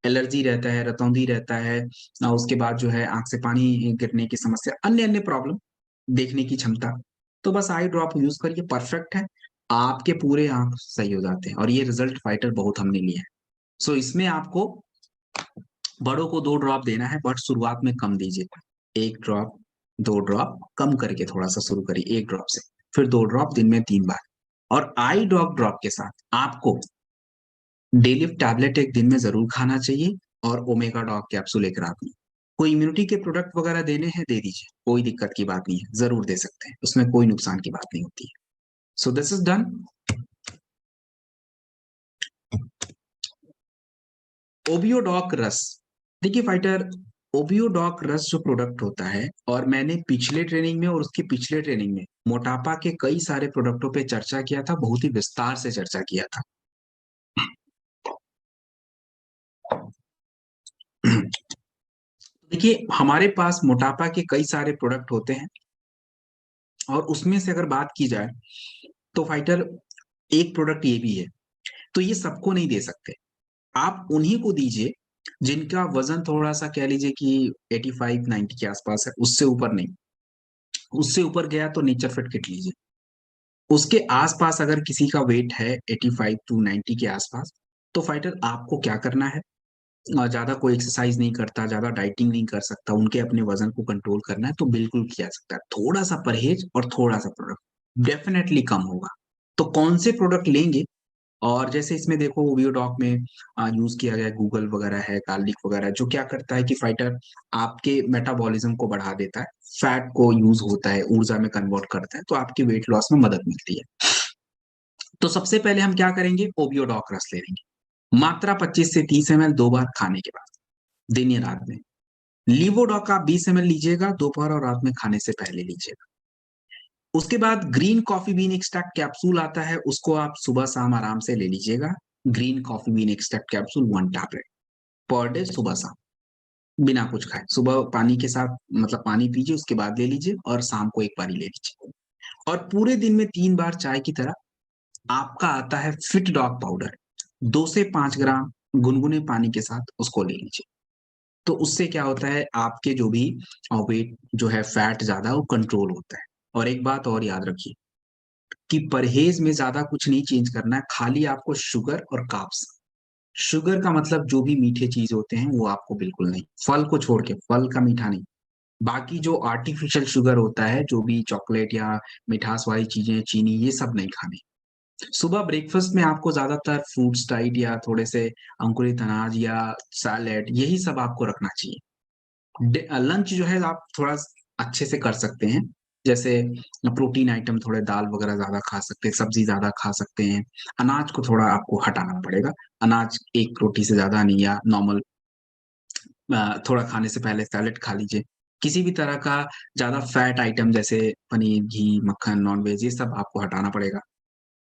एलर्जी रहता है, रतौंधी रहता है, उसके बाद जो है आंख से पानी गिरने की समस्या, अन्य अन्य प्रॉब्लम, देखने की क्षमता। तो बस आई ड्रॉप यूज करिए, परफेक्ट है। आपके पूरे आंख सही हो जाते हैं और ये रिजल्ट फाइटर बहुत हमने लिए हैं। सो इसमें आपको बड़ों को 2 ड्रॉप देना है, बट शुरुआत में कम दीजिए, 1 ड्रॉप, 2 ड्रॉप, कम करके थोड़ा सा शुरू करिए 1 ड्रॉप से, फिर 2 ड्रॉप दिन में 3 बार। और आई डॉग ड्रॉप के साथ आपको डेली टैबलेट एक दिन में जरूर खाना चाहिए, और ओमेगा डॉग कैप्सूल एक रात में। कोई इम्यूनिटी के प्रोडक्ट वगैरह देने हैं, दे दीजिए, कोई दिक्कत की बात नहीं है, जरूर दे सकते हैं, उसमें कोई नुकसान की बात नहीं होती है। So this is done. Obiodoc रस। देखिए फाइटर, ओबियोडॉक रस जो प्रोडक्ट होता है, और मैंने पिछले ट्रेनिंग में और उसके पिछले ट्रेनिंग में मोटापा के कई सारे प्रोडक्टों पे चर्चा किया था, बहुत ही विस्तार से चर्चा किया था। देखिए, हमारे पास मोटापा के कई सारे प्रोडक्ट होते हैं, और उसमें से अगर बात की जाए तो फाइटर एक प्रोडक्ट ये भी है। तो ये सबको नहीं दे सकते, आप उन्हीं को दीजिए जिनका वजन थोड़ा सा कह लीजिए कि 85-90 के आसपास है, उससे ऊपर नहीं। उससे ऊपर गया तो नेचर फिट किट लीजिए। उसके आसपास अगर किसी का वेट है 85 to 90 के आसपास, तो फाइटर आपको क्या करना है, ज्यादा कोई एक्सरसाइज नहीं करता, ज्यादा डाइटिंग नहीं कर सकता, उनके अपने वजन को कंट्रोल करना है, तो बिल्कुल किया जा सकता है। थोड़ा सा परहेज और थोड़ा सा प्रोडक्ट डेफिनेटली कम होगा। तो कौन से प्रोडक्ट लेंगे? और जैसे इसमें देखो, वीडियोडॉक में यूज किया गया गूगल वगैरह है, कार्लिक वगैरह है, जो क्या करता है कि फाइटर आपके मेटाबॉलिज्म को बढ़ा देता है, फैट को यूज होता है, ऊर्जा में कन्वर्ट करता है, तो आपकी वेट लॉस में मदद मिलती है। तो सबसे पहले हम क्या करेंगे, ओबियोडॉक रस ले लेंगे, मात्रा 25 से 30 ml 2 बार खाने के बाद, दिन या रात में। लीवोडॉक आप 20 ml लीजिएगा, दोपहर और रात में खाने से पहले लीजिएगा। उसके बाद green coffee bean extract capsule आता है, उसको आप सुबह शाम आराम से ले लीजिएगा, green coffee bean extract capsule 1 tablet per day, सुबह शाम, बिना कुछ खाए। सुबह पानी के साथ मतलब पानी पीजिए, उसके बाद ले लीजिए और शाम को एक बार ही ले लीजिए। और पूरे दिन में 3 बार चाय की तरह आपका आता है फिट डॉग पाउडर, 2 से 5 ग्राम गुनगुने पानी के साथ उसको ले लीजिए। तो उससे क्या होता है, आपके जो भी वेट जो है, फैट ज़्यादा वो कंट्रोल होता है। और एक बात और याद रखिए कि परहेज़ में ज़्यादा कुछ नहीं चेंज करना है, खाली आपको शुगर और कार्ब्स। शुगर का मतलब जो भी मीठे चीज़ होते हैं वो आपको बिल्कुल नहीं, फल को छोड़ के, फल का मीठा नहीं। बाकी जो आर्टिफिशियल शुगर होता है, जो भी चॉकलेट या मिठास वाली चीज़ें, चीनी, ये सब नहीं खानी। सुबह ब्रेकफ़ास्ट में आपको ज़्यादातर फ्रूट्स डाइट या थोड़े से अंकुरित अनाज या सैलेड, यही सब आपको रखना चाहिए। लंच जो है आप थोड़ा अच्छे से कर सकते हैं। जैसे प्रोटीन आइटम, थोड़े दाल वगैरह ज़्यादा खा सकते हैं, सब्ज़ी ज़्यादा खा सकते हैं। अनाज को थोड़ा आपको हटाना पड़ेगा। अनाज 1 रोटी से ज़्यादा नहीं, या नॉर्मल थोड़ा खाने से पहले सैलेड खा लीजिए। किसी भी तरह का ज़्यादा फैट आइटम जैसे पनीर, घी, मक्खन, नॉन-वेज, ये सब आपको हटाना पड़ेगा।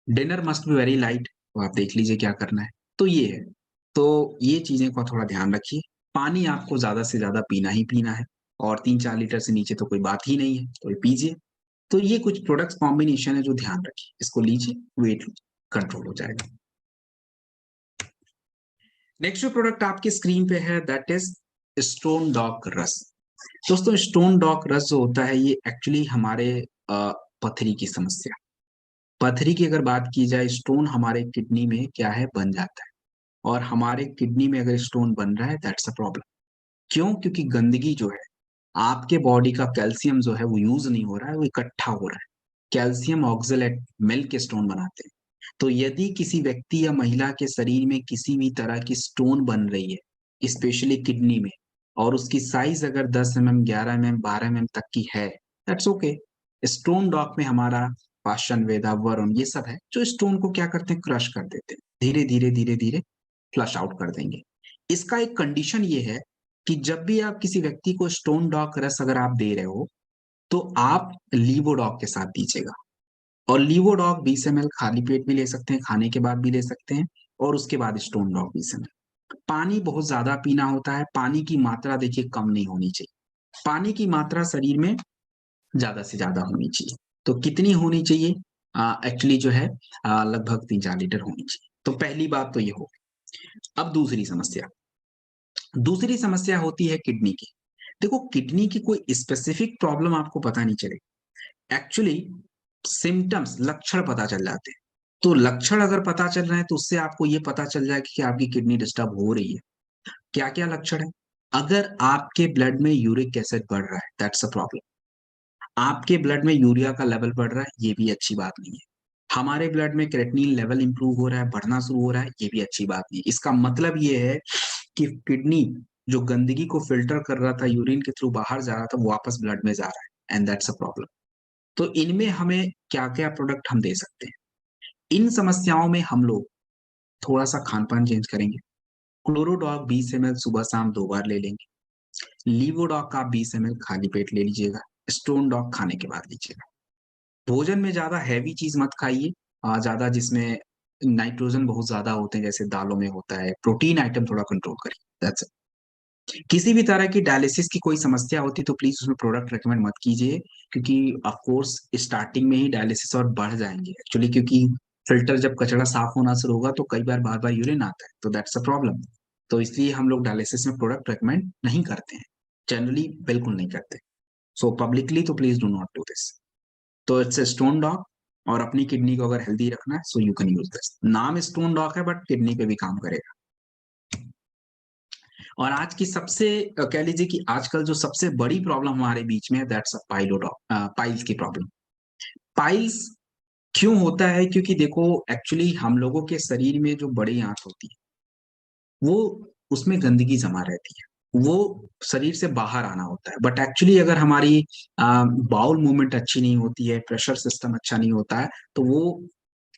Dinner must be very light, तो आप देख लीजिए क्या करना है। तो ये है। तो ये चीज़ें का थोड़ा ध्यान रखिए। पानी आपको ज़्यादा से ज़्यादा पीना ही पीना है, और 3-4 लीटर से नीचे तो कोई बात ही नहीं है, तो ये पीजिए। तो ये कुछ प्रोडक्ट्स कॉम्बिनेशन है जो ध्यान रखिए। इसको लीजिए, वेट कंट्रोल हो जाएगा। नेक्स्ट जो प्रोडक्ट आपकी स्क्रीन पे है दैट इज़ स्टोन डॉग रस। दोस्तों, स्टोन डॉग रस जो होता है ये एक्चुअली हमारे पथरी की समस्या, पथरी की अगर बात की जाए, स्टोन हमारे किडनी में क्या है, बन जाता है। और हमारे किडनी में अगर स्टोन बन रहा है, दैट्स अ प्रॉब्लम। क्यों? क्योंकि गंदगी जो है, आपके बॉडी का कैल्शियम जो है वो यूज़ नहीं हो रहा है, वो इकट्ठा हो रहा है। कैल्शियम ऑक्सलेट मिल के स्टोन बनाते हैं। तो यदि किसी व्यक्ति या महिला के शरीर में किसी भी तरह की स्टोन बन रही है, स्पेशली किडनी में, और उसकी साइज़ अगर 10 एमएम, 11 एमएम, 12 एमएम तक की है, दैट्स ओके। स्टोन डॉग में हमारा पाषाण, वेदा, वरुण, ये सब है, जो स्टोन को क्या करते हैं, क्रश कर देते हैं। धीरे-धीरे, धीरे-धीरे फ्लश आउट कर देंगे। इसका एक कंडीशन ये है कि जब भी आप किसी व्यक्ति को स्टोन डॉग रस अगर आप दे रहे हो, तो आप लीवोडॉग के साथ दीजिएगा। और लीवोडॉग 20 एमएल खाली पेट भी ले सकते हैं, खाने के बाद भी ले सकते हैं, और उसके बाद स्टोन डॉग 20 एमएल। पानी बहुत ज़्यादा पीना होता है, पानी की मात्रा देखिए कम नहीं होनी चाहिए। पानी की मात्रा शरीर में ज़्यादा से ज़्यादा होनी चाहिए। तो कितनी होनी चाहिए? एक्चुअली जो है लगभग 3-4 लीटर होनी चाहिए। तो पहली बात तो ये हो गई। अब दूसरी समस्या। दूसरी समस्या होती है किडनी की। देखो, किडनी की कोई स्पेसिफिक प्रॉब्लम आपको पता नहीं चलेगी। एक्चुअली सिम्पटम्स, लक्षण पता चल जाते हैं। तो लक्षण अगर पता चल रहे हैं तो उससे आपको ये पता चल जाएगा कि आपकी किडनी डिस्टर्ब हो रही है। क्या-क्या लक्षण है? अगर आपके ब्लड में यूरिक एसिड बढ़ रहा है, दैट्स अ प्रॉब्लम। आपके ब्लड में यूरिया का लेवल बढ़ रहा है, ये भी अच्छी बात नहीं है। हमारे ब्लड में क्रेटिनिन लेवल इम्प्रूव हो रहा है, बढ़ना शुरू हो रहा है, ये भी अच्छी बात नहीं है। इसका मतलब ये है कि किडनी जो गंदगी को फ़िल्टर कर रहा था, यूरिन के थ्रू बाहर जा रहा था, वो वापस ब्लड में जा रहा है, एंड दैट्स अ प्रॉब्लम। तो इनमें हमें क्या-क्या प्रोडक्ट हम दे सकते हैं? इन समस्याओं में हम लोग थोड़ा-सा खान-पान चेंज करेंगे। क्लोरोडॉग 20 एमएल सुबह-शाम 2 बार ले लेंगे। लीवोडॉग का आप 20 एमएल खाली पेट ले लीजिएगा। स्टोन डॉग खाने के बाद लीजिएगा। भोजन में ज़्यादा हेवी चीज़ मत खाइए, ज़्यादा जिसमें नाइट्रोजन बहुत ज़्यादा होते हैं, जैसे दालों में होता है। प्रोटीन आइटम थोड़ा कंट्रोल करिए, दैट्स इट। किसी भी तरह की डायलिसिस की कोई समस्या होती है तो प्लीज़ उसमें प्रोडक्ट रिकमेंड मत कीजिए, क्योंकि ऑफ कोर्स स्टार्टिंग में ही डायलिसिस और बढ़ जाएँगे एक्चुअली, क्योंकि फ़िल्टर जब कचरा साफ होना शुरू होगा तो कई बार यूरिन आता है, तो दैट्स अ प्रॉब्लम। तो इसलिए हम लोग डायलिसिस में प्रोडक्ट रिकमेंड नहीं करते हैं, जनरली बिल्कुल नहीं करते। सो पब्लिकली तो please do not do this. तो इट्स अ स्टोन डॉग, और अपनी किडनी को अगर हेल्दी रखना है so you can use this. नाम स्टोन डॉग है बट किडनी पे भी काम करेगा। और आज की सबसे कह लीजिए कि आजकल जो सबसे बड़ी प्रॉब्लम हमारे बीच में है दैट्स अ पाइल्स की प्रॉब्लम। पाइल्स क्यों होता है? क्योंकि देखो, एक्चुअली हम लोगों के शरीर में जो बड़ी आँत होती है, वो उसमें गंदगी जमा रहती है। वो शरीर से बाहर आना होता है। बट एक्चुअली अगर हमारी बाउल मूवमेंट अच्छी नहीं होती है, प्रेशर सिस्टम अच्छा नहीं होता है, तो वो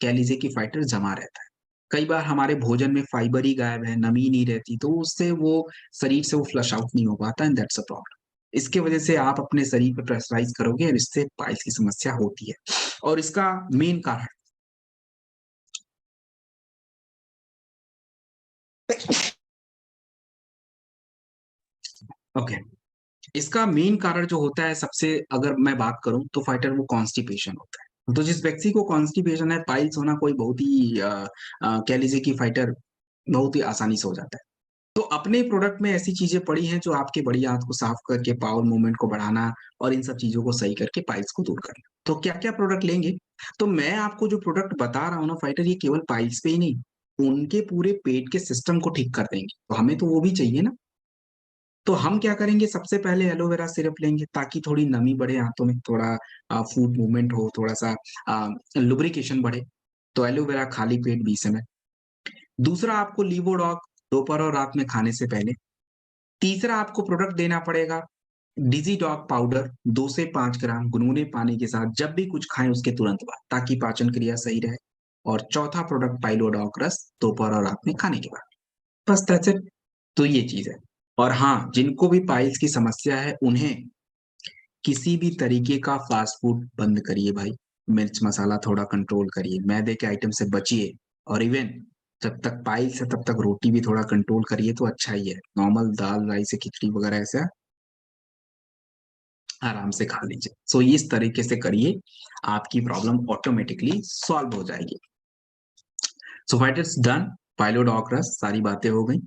कह लीजिए कि फाइटर जमा रहता है। कई बार हमारे भोजन में फाइबर ही गायब है, नमी नहीं रहती, तो उससे वो शरीर से वो फ्लश आउट नहीं हो पाता, एंड दैट्स अ प्रॉब्लम। इसकी वजह से आप अपने शरीर पे प्रेशराइज़ करोगे और इससे पाइल्स की समस्या होती है। और इसका मेन कारण ओके, इसका मेन कारण जो होता है सबसे, अगर मैं बात करूं तो फाइटर, वो कॉन्स्टिपेशन होता है। तो जिस व्यक्ति को कॉन्स्टिपेशन है, पाइल्स होना कोई बहुत ही कह लीजिए कि फाइटर बहुत ही आसानी से हो जाता है। तो अपने प्रोडक्ट में ऐसी चीजें पड़ी हैं जो आपके बड़ी आंत को साफ करके पावर मूवमेंट को बढ़ाना और इन सब चीजों को सही करके पाइल्स को दूर करना। तो क्या क्या प्रोडक्ट लेंगे? तो मैं आपको जो प्रोडक्ट बता रहा हूँ ना फाइटर, ये केवल पाइल्स पे ही नहीं, उनके पूरे पेट के सिस्टम को ठीक कर देंगे। तो हमें तो वो भी चाहिए ना। तो हम क्या करेंगे, सबसे पहले एलोवेरा सिरप लेंगे ताकि थोड़ी नमी बढ़े हाथों में, थोड़ा फूड मूवमेंट हो, थोड़ा सा लुब्रिकेशन बढ़े। तो एलोवेरा खाली पेट 20 ml। दूसरा आपको लीवोडॉक, दोपहर और रात में खाने से पहले। तीसरा आपको प्रोडक्ट देना पड़ेगा डिजी डॉग पाउडर, 2 से 5 ग्राम गुनगुने पानी के साथ, जब भी कुछ खाएं उसके तुरंत बाद, ताकि पाचन क्रिया सही रहे। और चौथा प्रोडक्ट पाइलोडॉक रस, दोपहर और रात में खाने के बाद। बस दैट्स इट। तो ये चीज है। और हाँ, जिनको भी पाइल्स की समस्या है, उन्हें किसी भी तरीके का फास्ट फूड बंद करिए भाई। मिर्च मसाला थोड़ा कंट्रोल करिए, मैदे के आइटम से बचिए। और इवन जब तक पाइल्स है तब तक रोटी भी थोड़ा कंट्रोल करिए तो अच्छा ही है। नॉर्मल दाल राइस या खिचड़ी वगैरह ऐसा आराम से खा लीजिए। सो इस तरीके से करिए, आपकी प्रॉब्लम ऑटोमेटिकली सॉल्व हो जाएगी। सो फाइट इट्स डन। पाइलोडॉक रस, सारी बातें हो गई।